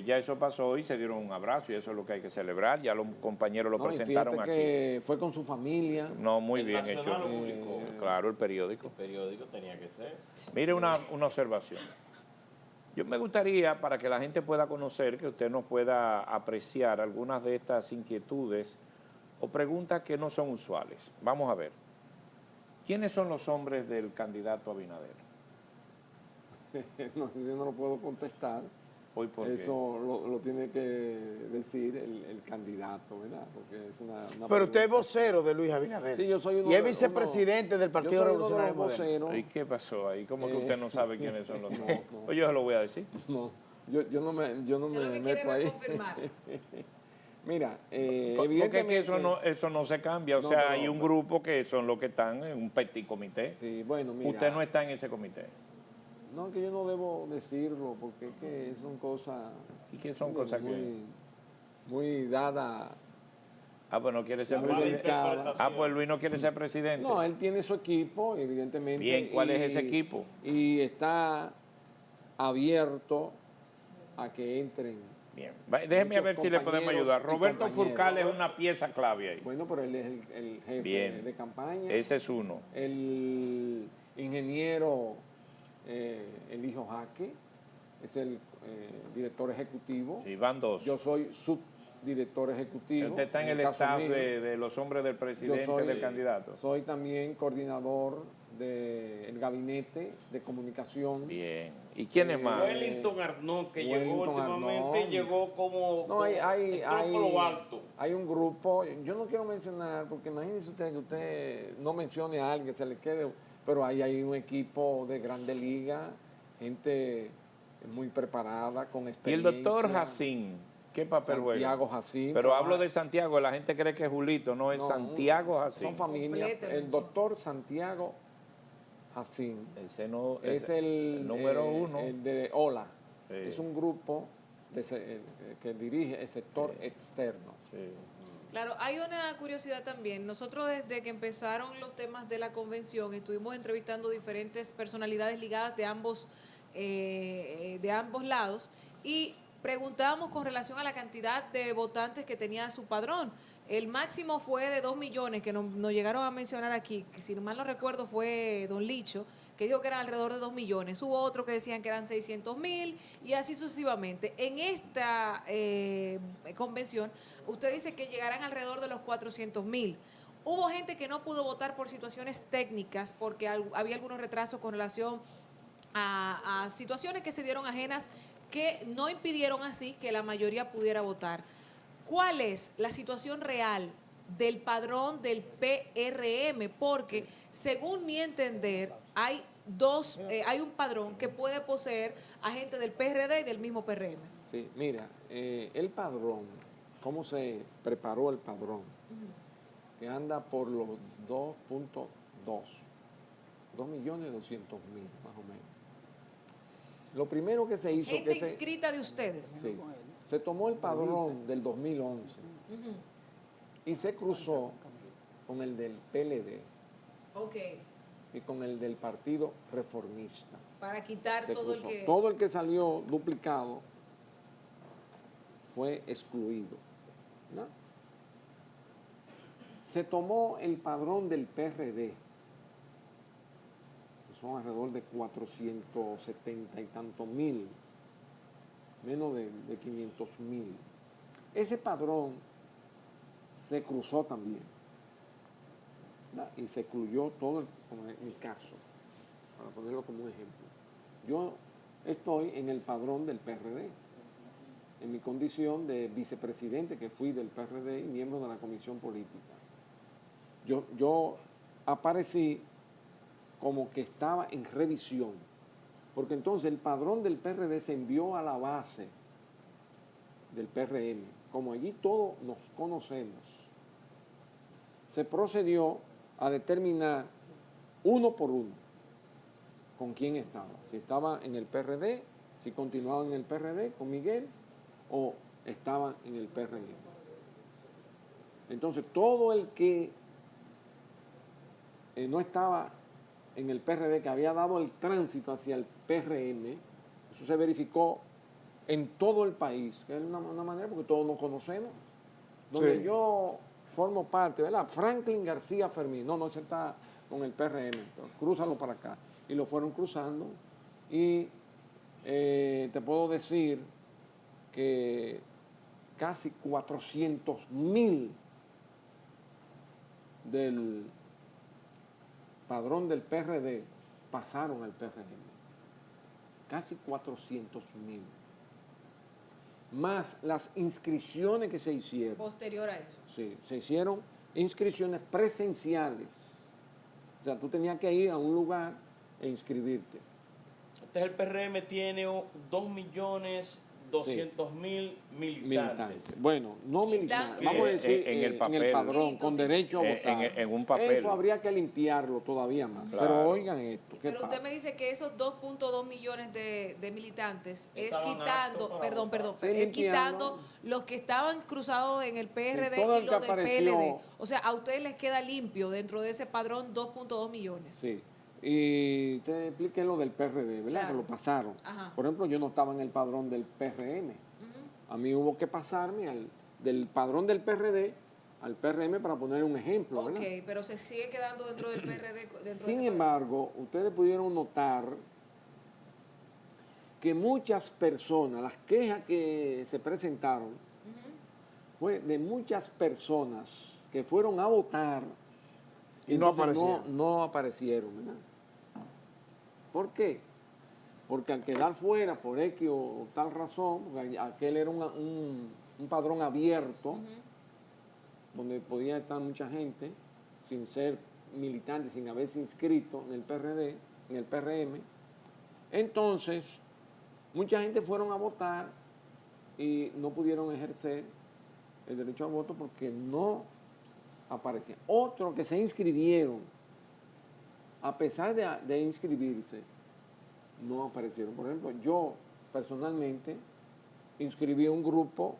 ya eso pasó y se dieron un abrazo y eso es lo que hay que celebrar. Ya los compañeros lo No, y presentaron fíjate aquí. que fue con su familia. No, muy El bien Nacional hecho. lo publicó. Claro, el periódico. El periódico tenía que ser. Mire una observación. Yo me gustaría, para que la gente pueda conocer, que usted nos pueda apreciar algunas de estas inquietudes o preguntas que no son usuales. Vamos a ver. ¿Quiénes son los hombres del candidato Abinader? No sé si no lo puedo contestar. Hoy por qué. Eso lo tiene que decir el candidato, ¿verdad? Porque es una Pero usted es pregunta. vocero de Luis Abinader. Sí, yo soy uno y es de- vicepresidente del Partido yo soy uno de Revolucionario los Moderno. voceros. ¿Y qué pasó ahí? ¿Cómo que usted no sabe quiénes son los No, hombres? no. Pues yo se lo voy a decir. No, yo no me Usted lo que quiere meto es ahí. confirmar. Mira, Porque evidentemente... es que eso no se cambia. O No, sea, pero- hay un grupo que son los que están en un petit comité. Sí, bueno, mira... Usted no está en ese comité. No, que yo no debo decirlo, porque es que son cosas... ¿Y qué son cosas que...? Muy dadas... Ah, pues no quiere ser Muy presidente. delicada. Ah, pues Luis no quiere ser presidente. No, él tiene su equipo, evidentemente. Bien, ¿cuál es ese equipo? Y está abierto a que entren. Bien, déjeme a ver Muchos si le podemos compañeros ayudar. y Roberto compañeras. Furcal es una pieza clave ahí. Bueno, pero él es el jefe Bien. de campaña. Ese es uno. El ingeniero Eligio Jaque es el director ejecutivo. Sí, van dos. Yo soy subdirector ejecutivo. Usted está en el caso staff mío. de los hombres del Yo presidente, del candidato. Soy también coordinador del gabinete de comunicación. Bien. ¿Y quiénes más? Wellington Arnaud, que llegó Wellington últimamente, Arnaud. llegó como No, entró por lo alto. hay un grupo, yo no quiero mencionar, porque imagínense usted que usted no mencione a alguien, se le quede, pero ahí hay un equipo de grande liga, gente muy preparada, con Y el experiencia. doctor Jacín, ¿qué papel juega? Santiago Jacín. Pero trabaja- hablo de Santiago, la gente cree que es Julito, no, es no, Santiago Jacín. Son familia. Complételo. El doctor Santiago Jacín Ese no es el número uno. el de OLA. Sí. Es un grupo que dirige el sector externo. Sí. Claro, hay una curiosidad también. Nosotros desde que empezaron los temas de la convención estuvimos entrevistando diferentes personalidades ligadas de ambos lados y preguntábamos con relación a la cantidad de votantes que tenía su padrón. El máximo fue de 2 millones, que nos llegaron a mencionar aquí, que si no mal no recuerdo fue don Licho, que dijo que eran alrededor de 2 millones. Hubo otros que decían que eran 600,000 y así sucesivamente. En esta convención, usted dice que llegarán alrededor de los 400,000. Hubo gente que no pudo votar por situaciones técnicas porque había algunos retrasos con relación a situaciones que se dieron ajenas que no impidieron así que la mayoría pudiera votar. ¿Cuál es la situación real del padrón del PRM? Porque, según mi entender, hay un padrón que puede poseer a gente del PRD y del mismo PRM. Sí, mira, el padrón, ¿cómo se preparó el padrón? Que anda por los 2.2, 2.200.000, más o menos. Lo primero que se hizo... Gente inscrita de ustedes. Sí, se tomó el padrón del 2011 y se cruzó con el del PLD Ok, y con el del Partido Reformista. para quitar Se todo el cruzó. que... Todo el que salió duplicado fue excluido, ¿no? Se tomó el padrón del PRD, que son alrededor de 470 y tantos mil, menos de 500,000. Ese padrón se cruzó también, ¿no? Y se excluyó todo, como en mi caso, para ponerlo como un ejemplo. Yo estoy en el padrón del PRD, en mi condición de vicepresidente que fui del PRD y miembro de la comisión política. Yo aparecí como que estaba en revisión, porque entonces el padrón del PRD se envió a la base del PRM. Como allí todos nos conocemos, se procedió a determinar uno por uno con quién estaba. Si estaba en el PRD, si continuaba en el PRD con Miguel o estaba en el PRM. Entonces todo el que no estaba en el PRD, que había dado el tránsito hacia el PRM, eso se verificó en todo el país, que es una manera porque todos nos conocemos, donde Sí. yo formo parte, ¿verdad? Franklin García Fermín, no se está con el PRM, entonces, crúzalo para acá. Y lo fueron cruzando y te puedo decir que casi 400,000 del padrón del PRD pasaron al PRM. Casi 400,000. Más las inscripciones que se hicieron. Posterior a eso. Sí, se hicieron inscripciones presenciales. O sea, tú tenías que ir a un lugar e inscribirte. Entonces el PRM tiene 2.200.000 militantes. Bueno, no Quitando- militantes. Vamos a decir En el papel. padrón, con Sí. derecho a En- votar. en un papel. Eso habría que limpiarlo todavía más. Claro. Pero oigan esto, ¿qué Pero usted pasa? me dice que esos 2.2 millones de militantes es Estaban quitando, aptos para perdón, Sí, es limpiando. quitando los que estaban cruzados en el PRD Sí, todo y el los que del apareció- PLD. O sea, a ustedes les queda limpio dentro de ese padrón 2.2 millones. Sí. Y te expliqué lo del PRD, ¿verdad? Claro. Que lo pasaron. Ajá. Por ejemplo, yo no estaba en el padrón del PRM. A mí hubo que pasarme del padrón del PRD al PRM para poner un ejemplo, Ok, ¿verdad? pero se sigue quedando dentro del PRD. Dentro Sin de ese embargo, ustedes pudieron notar que muchas personas, las quejas que se presentaron, fue de muchas personas que fueron a votar Y no entonces aparecieron. no aparecieron, ¿verdad? ¿Por qué? Porque al quedar fuera por X o tal razón, porque aquel era un padrón abierto, donde podía estar mucha gente sin ser militante, sin haberse inscrito en el PRD, en el PRM. Entonces, mucha gente fueron a votar y no pudieron ejercer el derecho al voto porque no aparecían. Otros que se inscribieron, a pesar de inscribirse, no aparecieron. Por ejemplo, yo personalmente inscribí un grupo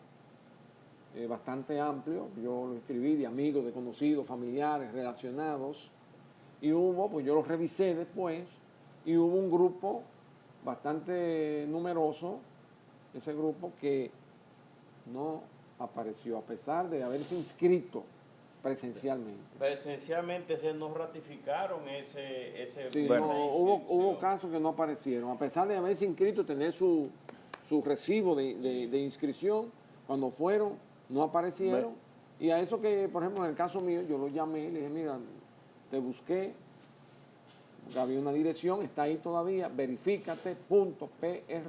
bastante amplio, yo lo inscribí de amigos, de conocidos, familiares, relacionados, y hubo, pues yo lo revisé después, y hubo un grupo bastante numeroso, ese grupo que no apareció, a pesar de haberse inscrito presencialmente. Presencialmente se nos ratificaron ese Sí, Bueno. no, hubo casos que no aparecieron, a pesar de haberse inscrito, tener su recibo de inscripción, cuando fueron, no aparecieron. Y a eso que, por ejemplo, en el caso mío, yo lo llamé y le dije, mira, te busqué, porque había una dirección, está ahí todavía,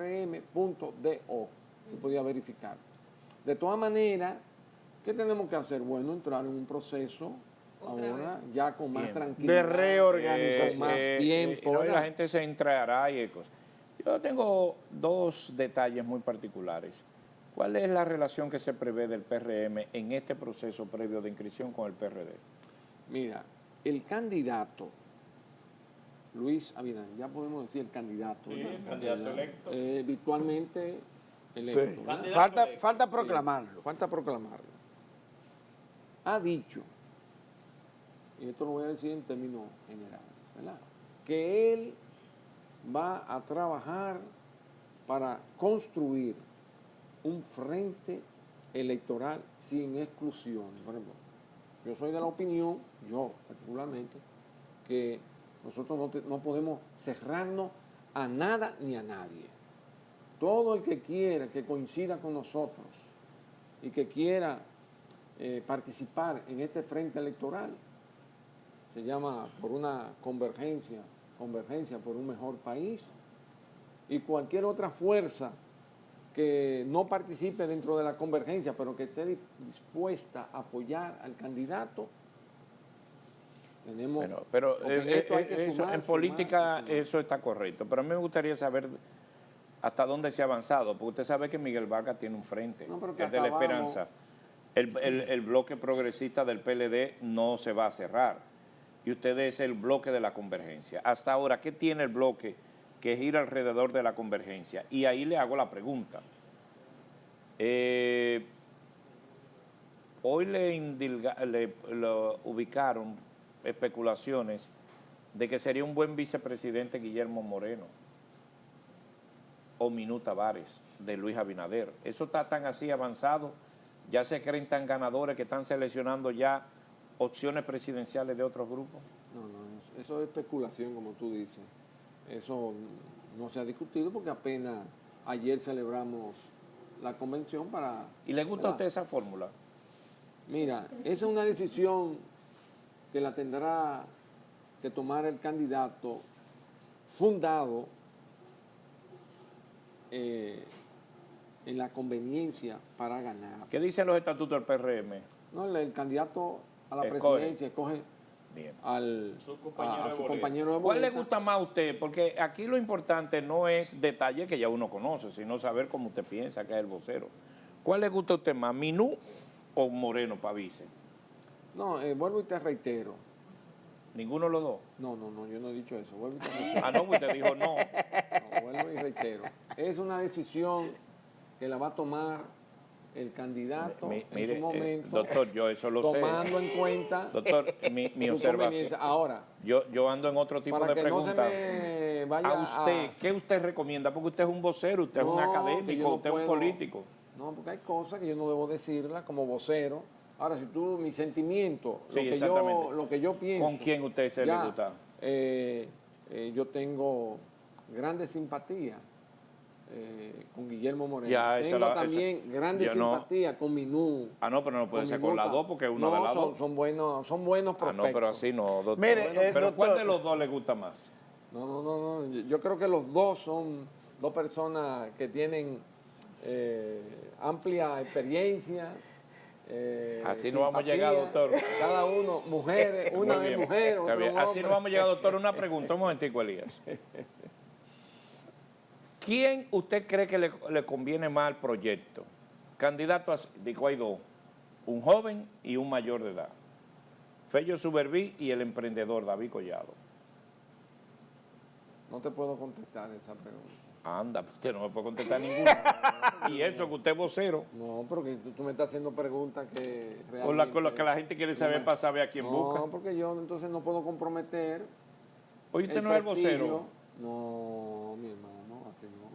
verifícate.prm.do. Yo podía verificar. De todas maneras, ¿qué tenemos que hacer? Bueno, entrar en un proceso Otra ahora, ya con más Bien. tranquilidad. De reorganización. Más tiempo, no, y la ¿verdad? gente se entrará y hay cosas. Yo tengo dos detalles muy particulares. ¿Cuál es la relación que se prevé del PRM en este proceso previo de inscripción con el PRD? Mira, el candidato, Luis Abinader, ya podemos decir el candidato. Sí, ¿verdad? el candidato electo. Virtualmente electo. Sí. ¿verdad? Candidato Falta proclamarlo. Falta proclamarlo. Ha dicho, y esto lo voy a decir en términos generales, ¿verdad? Que él va a trabajar para construir un frente electoral sin exclusión. Por ejemplo, yo soy de la opinión, yo particularmente, que nosotros no podemos cerrarnos a nada ni a nadie. Todo el que quiera, que coincida con nosotros y que quiera participar en este frente electoral, se llama por una convergencia por un mejor país, y cualquier otra fuerza que no participe dentro de la convergencia, pero que esté dispuesta a apoyar al candidato, tenemos... Bueno, pero porque en esto hay que eso, sumar, en política sumar. eso está correcto, pero a mí me gustaría saber hasta dónde se ha avanzado, porque usted sabe que Miguel Vargas tiene un frente, No, pero que es de la acabamos- esperanza. El bloque progresista del PLD no se va a cerrar, y usted es el bloque de la convergencia. Hasta ahora, ¿qué tiene el bloque que gira alrededor de la convergencia? Y ahí le hago la pregunta. Hoy lo ubicaron especulaciones de que sería un buen vicepresidente Guillermo Moreno o Minú Tavares de Luis Abinader. Eso está tan así avanzado, ya se creen tan ganadores que están seleccionando ya opciones presidenciales de otros grupos. No, eso es especulación, como tú dices. Eso no se ha discutido porque apenas ayer celebramos la convención para... ¿Y le gusta a usted esa fórmula? Mira, esa es una decisión que la tendrá que tomar el candidato fundado en la conveniencia para ganar. ¿Qué dicen los estatutos del PRM? No, el candidato a la Escoge. presidencia escoge Bien. a Su compañero de su boleta. compañero de ¿Cuál le boleta. gusta más a usted? Porque aquí lo importante no es detalle que ya uno conoce, sino saber cómo usted piensa que es el vocero. ¿Cuál le gusta a usted más, Minú o Moreno para vice? No, vuelvo y te reitero. Ninguno de los dos. No, yo no he dicho eso. Vuelvo y te reitero. Ah, no, usted dijo no. No, vuelvo y reitero. Es una decisión que la va a tomar el candidato Mire, en su momento, doctor, yo eso lo sé. tomando en cuenta Doctor, mi su observación. conveniencia. Ahora, Yo ando en otro tipo para de que no se preguntas. me vaya A usted, ¿qué usted recomienda? Porque usted es un vocero, usted es un No, que yo académico, no usted es un puedo. político. No, porque hay cosas que yo no debo decirlas como vocero. Ahora, si tú, mi sentimiento, Sí, exactamente. lo que yo pienso. ¿Con quién usted se le gusta? Yo tengo grandes simpatías con Guillermo Moreno. Ya, esa tengo la- también esa- grandes yo no- simpatías con Minú. Ah, no, pero no puede con ser con las Minuta. dos porque uno No, de las dos. son buenos Ah, prospectos. no, pero así no, doctor. Mire, pero ¿cuál doctor. de los dos le gusta más? No. Yo creo que los dos son dos personas que tienen amplia experiencia. Así no vamos a simpatía. llegar, doctor. Cada uno, mujeres, una Muy es bien, mujer, está otra bien. un Así hombre. no vamos a llegar, doctor. Una pregunta, un momentico, Elías. ¿Quién usted cree que le conviene más al proyecto? Candidato a, digo, hay dos, un joven y un mayor de edad. Fello Suberví y el emprendedor David Collado. No te puedo contestar esa pregunta. Anda, usted no me puede contestar ninguna. Y eso que usted es vocero. No, porque tú me estás haciendo preguntas que Con lo que la gente quiere saber para saber a quién busca. No, porque yo entonces no puedo comprometer. Hoy usted no es el prestigio. vocero. No, mi hermano, así no.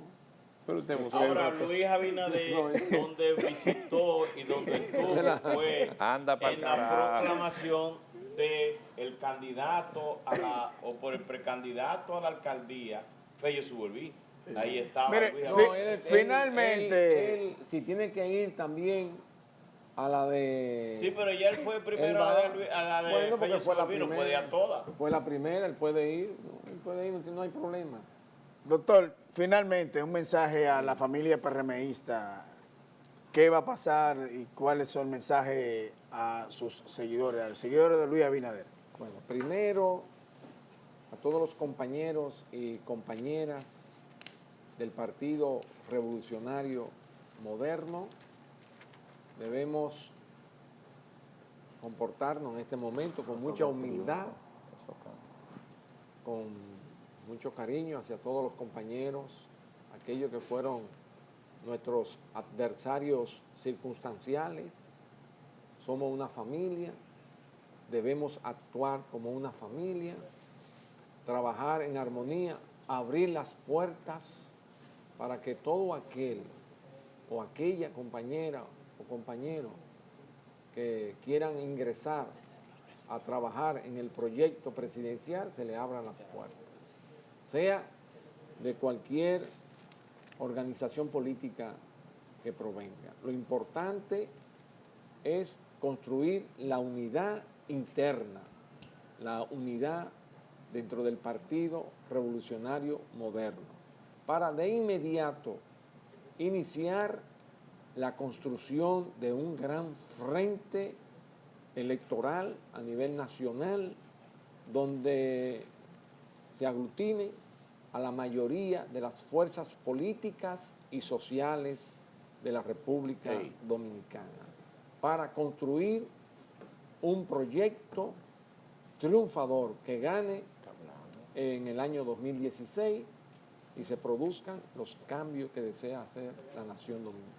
Pero usted es vocero. Ahora, Luis Abinader, donde visitó y donde estuvo fue Anda pa'l en la carajo. proclamación del candidato o por el precandidato a la alcaldía, Fello Suberví. Ahí estaba Mire, Luis fi- Abinader. Finalmente- él, si tiene que ir también a la de... Sí, pero ya él fue primero Él va- a la de Bueno, porque Fello fue la Suberví, no primera. puede ir a todas. Fue la primera, él puede ir. Él puede ir, no hay problema. Doctor, finalmente un mensaje a la familia PRMista. ¿Qué va a pasar y cuáles son el mensaje a sus seguidores, a los seguidores de Luis Abinader? Bueno, primero a todos los compañeros y compañeras del Partido Revolucionario Moderno, debemos comportarnos en este momento con mucha humildad, con mucho cariño hacia todos los compañeros, aquellos que fueron nuestros adversarios circunstanciales. Somos una familia, debemos actuar como una familia, trabajar en armonía, abrir las puertas para que todo aquel o aquella compañera o compañero que quieran ingresar a trabajar en el proyecto presidencial, se le abran las puertas, sea de cualquier organización política que provenga. Lo importante es construir la unidad interna, la unidad dentro del Partido Revolucionario Moderno, para de inmediato iniciar la construcción de un gran frente electoral a nivel nacional, donde se aglutine a la mayoría de las fuerzas políticas y sociales de la República Dominicana, para construir un proyecto triunfador que gane en el año 2016 y se produzcan los cambios que desea hacer la nación dominicana.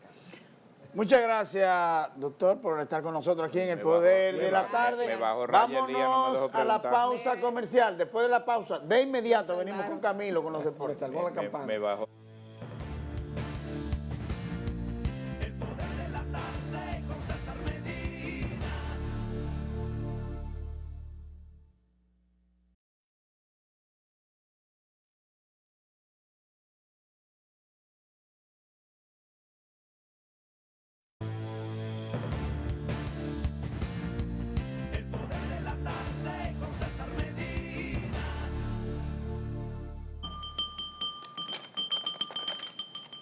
Muchas gracias, doctor, por estar con nosotros aquí en el Poder de la Tarde. me bajo raya el día, no me dejó Vámonos a la preguntar. pausa comercial. Después de la pausa, de inmediato venimos Claro. con Camilo con los deportes. Salvó la campana. Me bajo.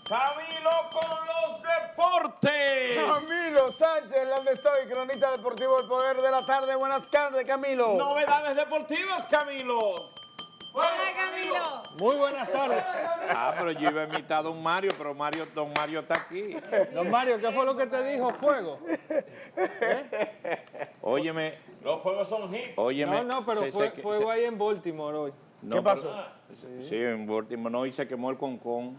Camilo con los deportes. Camilo Sánchez, donde estoy, cronista deportivo del Poder de la Tarde. Buenas tardes, Camilo. Novedades deportivas, Camilo. Hola, Camilo. Muy buenas tardes. Ah, pero yo iba a invitar a don Mario, pero don Mario está aquí. Don Mario, ¿qué fue lo que te dijo Fuego? Óyeme, Los fuegos son hits. óyeme. pero fuego ahí en Baltimore hoy. No, ¿Qué pasó? Sí, en Baltimore, no, y se quemó el concón.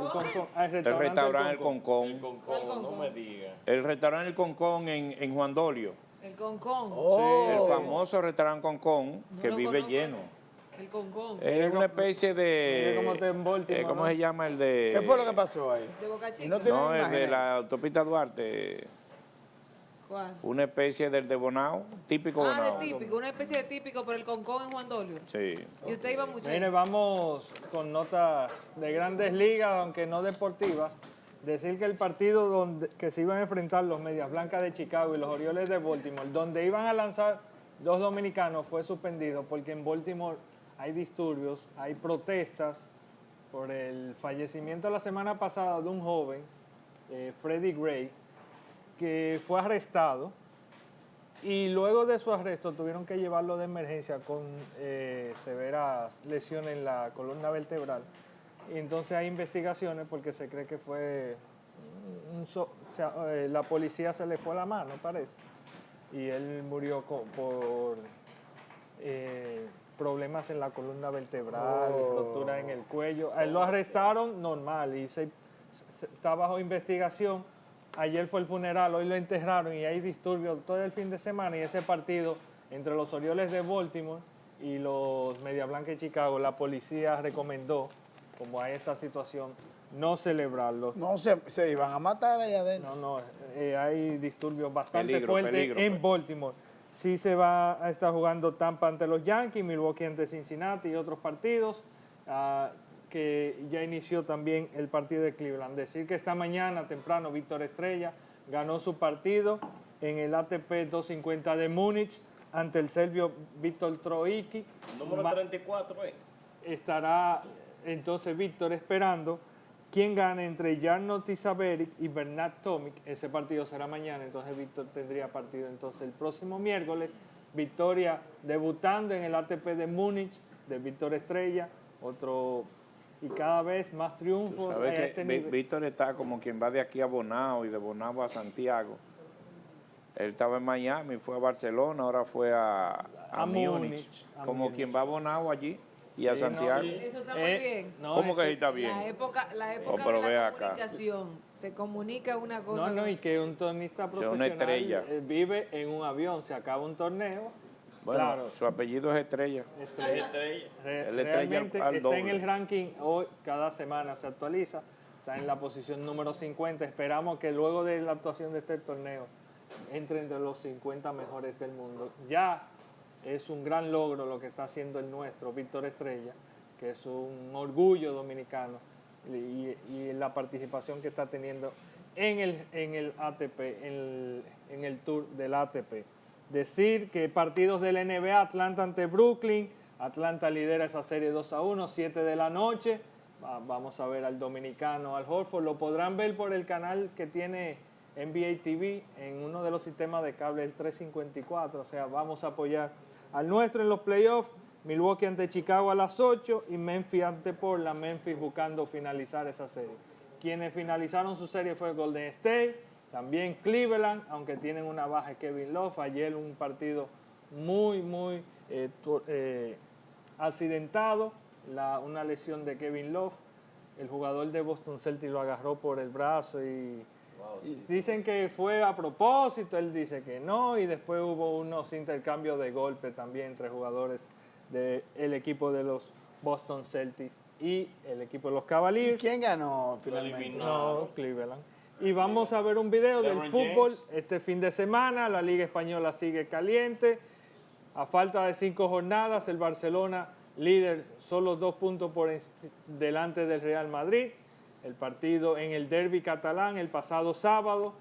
El restaurante El Concón. El Concón, no me diga. El restaurante El Concón en Juan Dolio. El Concón. El famoso restaurante Concón, No que lo vive conozco lleno. ese. El Concón. Es una especie Mire cómo está en de... Baltimore, ¿Cómo ¿no? se llama el de...? ¿Qué fue lo que pasó ahí? De Boca Y Chica. no tiene No, el de imágenes. la autopista Duarte. ¿Cuál? Una especie del de Bonao, típico Ah, Bonao. del típico, una especie de típico, pero el Concón en Juan Dolio. Sí. Y usted iba mucho ahí. Mire, vamos con notas de grandes ligas, aunque no deportivas. Decir que el partido que se iban a enfrentar los Medias Blancas de Chicago y los Orioles de Baltimore, donde iban a lanzar dos dominicanos, fue suspendido porque en Baltimore hay disturbios, hay protestas por el fallecimiento la semana pasada de un joven, Freddie Gray, que fue arrestado y luego de su arresto tuvieron que llevarlo de emergencia con severas lesiones en la columna vertebral. Y entonces hay investigaciones porque se cree que fue la policía se le fue la mano, parece, y él murió por problemas en la columna vertebral, rotura en el cuello. A él lo arrestaron normal y está bajo investigación. Ayer fue el funeral, hoy lo enterraron y hay disturbios todo el fin de semana, y ese partido entre los Orioles de Baltimore y los Media Blanca de Chicago, la policía recomendó, como hay esta situación, no celebrarlo. No, se iban a matar allá adentro. No, hay disturbios bastante Peligro, fuertes peligro, en Baltimore. Sí se va a estar jugando Tampa ante los Yankees, Milwaukee ante Cincinnati y otros partidos, que ya inició también el partido de Cleveland. Decir que esta mañana temprano Víctor Estrella ganó su partido en el ATP 250 de Múnich ante el serbio Víctor Troicki. Número 34, Estará entonces Víctor esperando quién gane entre Jarno Tisaveric y Bernard Tomic. Ese partido será mañana, entonces Víctor tendría partido entonces el próximo miércoles. Victoria debutando en el ATP de Múnich de Víctor Estrella, otro, y cada vez más Tú triunfos a sabes que este nivel. Víctor está como quien va de aquí a Bonao y de Bonao a Santiago. Él estaba en Miami, fue a Barcelona, ahora fue a Múnich. Como Múnich. quien va a Bonao allí y a Santiago. Eso está muy bien. no, ¿Cómo que ese- sí está bien? La época pero de ve la acá. comunicación. Se comunica una cosa. No, y que un tenista sea, profesional una estrella. Vive en un avión, se acaba un torneo. Bueno, claro, su apellido es Estrella. Estrella. El estrella Realmente al está en doble. el ranking, hoy cada semana se actualiza, está en la posición número 50. Esperamos que luego de la actuación de este torneo entre entre los 50 mejores del mundo. Ya es un gran logro lo que está haciendo el nuestro, Víctor Estrella, que es un orgullo dominicano, y la participación que está teniendo en el ATP, en el Tour del ATP. Decir que partidos del NBA, Atlanta ante Brooklyn, Atlanta lidera esa serie 2-1, 7 de la noche. Vamos a ver al dominicano, Al Horford. Lo podrán ver por el canal que tiene NBA TV en uno de los sistemas de cable, el 354. O sea, vamos a apoyar al nuestro en los playoffs. Milwaukee ante Chicago a las 8 y Memphis ante Portland. Memphis buscando finalizar esa serie. Quienes finalizaron su serie fue Golden State. También Cleveland, aunque tienen una baja de Kevin Love. Ayer un partido muy accidentado. Una lesión de Kevin Love. El jugador de Boston Celtics lo agarró por el brazo y dicen que fue a propósito. Él dice que no. Y después hubo unos intercambios de golpes también entre jugadores del equipo de los Boston Celtics y el equipo de los ¿Y Cavaliers. quién ganó finalmente? No, Cleveland. Y vamos a ver un video del LeBron fútbol James. este fin de semana. La Liga Española sigue caliente. A falta de 5 jornadas, el Barcelona líder, solo 2 puntos delante del Real Madrid. El partido en el derbi catalán el pasado sábado.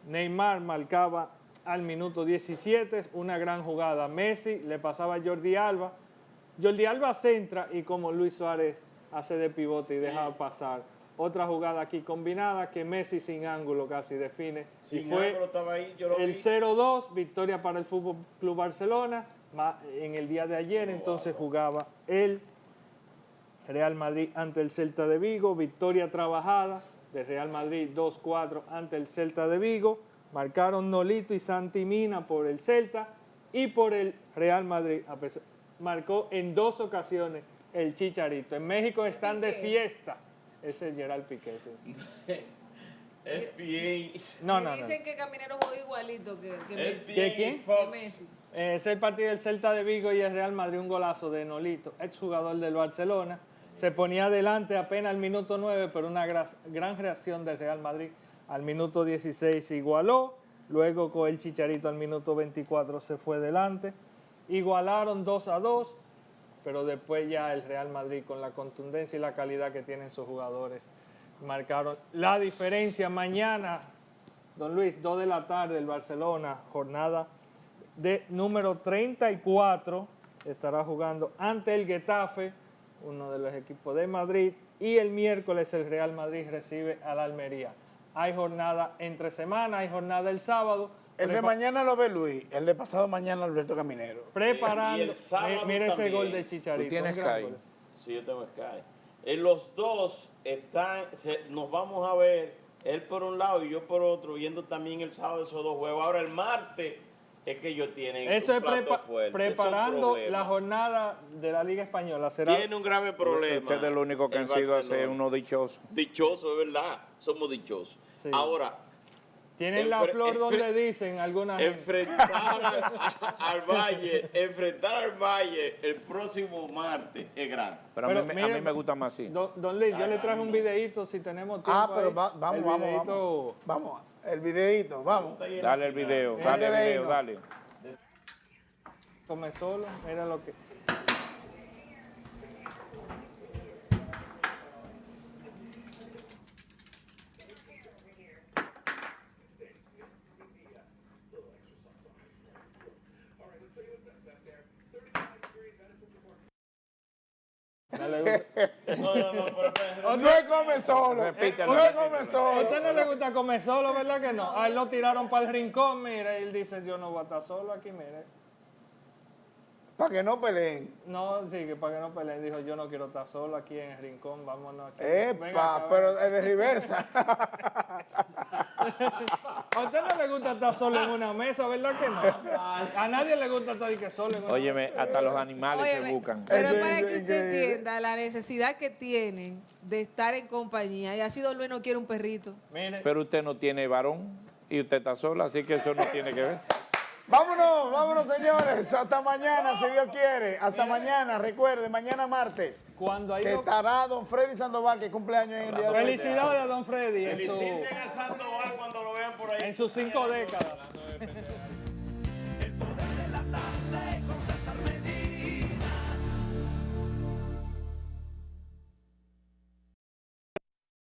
Neymar marcaba al minuto 17, una gran jugada. Messi le pasaba a Jordi Alba. Jordi Alba centra y como Luis Suárez hace de pivote y deja pasar. Otra jugada aquí combinada que Messi sin ángulo casi define. Sin y fue ángulo estaba ahí, yo lo el vi. 0-2, victoria para el Fútbol Club Barcelona. En el día de ayer entonces jugaba el Real Madrid ante el Celta de Vigo. Victoria trabajada de Real Madrid 2-4 ante el Celta de Vigo. Marcaron Nolito y Santi Mina por el Celta y por el Real Madrid. Marcó en 2 ocasiones el Chicharito. En México están de fiesta. Ese es Gerard Piqué, sí. Es bien. No, Me no, no. dicen que Caminero jugó igualito que Messi. ¿Qué, quién? Que Fox. Messi. Es el partido del Celta de Vigo y el Real Madrid, un golazo de Nolito, exjugador del Barcelona. Se ponía adelante apenas al minuto 9, pero una gran reacción del Real Madrid. Al minuto 16 igualó, luego con el Chicharito al minuto 24 se fue delante. Igualaron 2-2, pero después ya el Real Madrid, con la contundencia y la calidad que tienen sus jugadores, marcaron la diferencia. Mañana, don Luis, 2 de la tarde, el Barcelona, jornada de número 34, estará jugando ante el Getafe, uno de los equipos de Madrid, y el miércoles el Real Madrid recibe al Almería. Hay jornada entre semana, hay jornada el sábado. El de mañana lo ve Luis, el de pasado mañana Alberto Caminero. Preparando, Y el sábado mire ese también. gol de Chicharito. ¿Tú tienes un gran Sky? gol. Sí, yo tengo Sky. Los dos nos vamos a ver, él por un lado y yo por otro, viendo también el sábado esos dos juegos. Ahora el martes es que ellos tienen Eso un es plato fuerte. preparando Eso es un problema. la jornada de la Liga Española. Será Tiene un grave problema. Ustedes lo único que el han sido Barcelona. hacer unos dichosos. Dichosos, es verdad. Somos dichosos. Sí. Ahora, Tienen la flor donde dicen algunas gente. enfrentar enfrentar al Valle el próximo martes es grande. Pero, Pero a mí mire, me gusta más así. Don Luis, yo le traje un videíto si tenemos tiempo. Pero ahí. vamos, El vamos, videíto- vamos. El videíto, vamos. Dale el video, Antes dale el de video, irnos. dale. Come solo, mira lo que. Dale, No, No es come solo. Repítelo, No es repítelo. come ¿A solo. usted no le gusta comer solo, verdad que no? A él lo tiraron para el rincón, mire, y él dice, yo no voy a estar solo aquí, mire. Para que no peleen. No, sí, que para que no peleen, dijo, yo no quiero estar solo aquí en el rincón, vámonos aquí. Venga Epa, acá, pero es de reversa. a usted no le gusta estar solo en una mesa, ¿verdad que no? A nadie le gusta estar que solo en una Óyeme, hasta los animales Óyeme, se buscan. pero Eso es para es que usted increíble. entienda la necesidad que tienen de estar en compañía. Y así Don Luis no quiere un perrito. Mire, Pero usted no tiene varón y usted está sola, así que eso no tiene que ver. Vámonos, vámonos señores. Hasta mañana, si Dios quiere. Hasta mañana, recuerde, mañana martes. cuando hay Que dos- estará don Freddy Sandoval, que cumpleaños en el día de hoy. Felicidades a don Freddy feliciten a Sandoval cuando lo vean por ahí. en sus 5 décadas.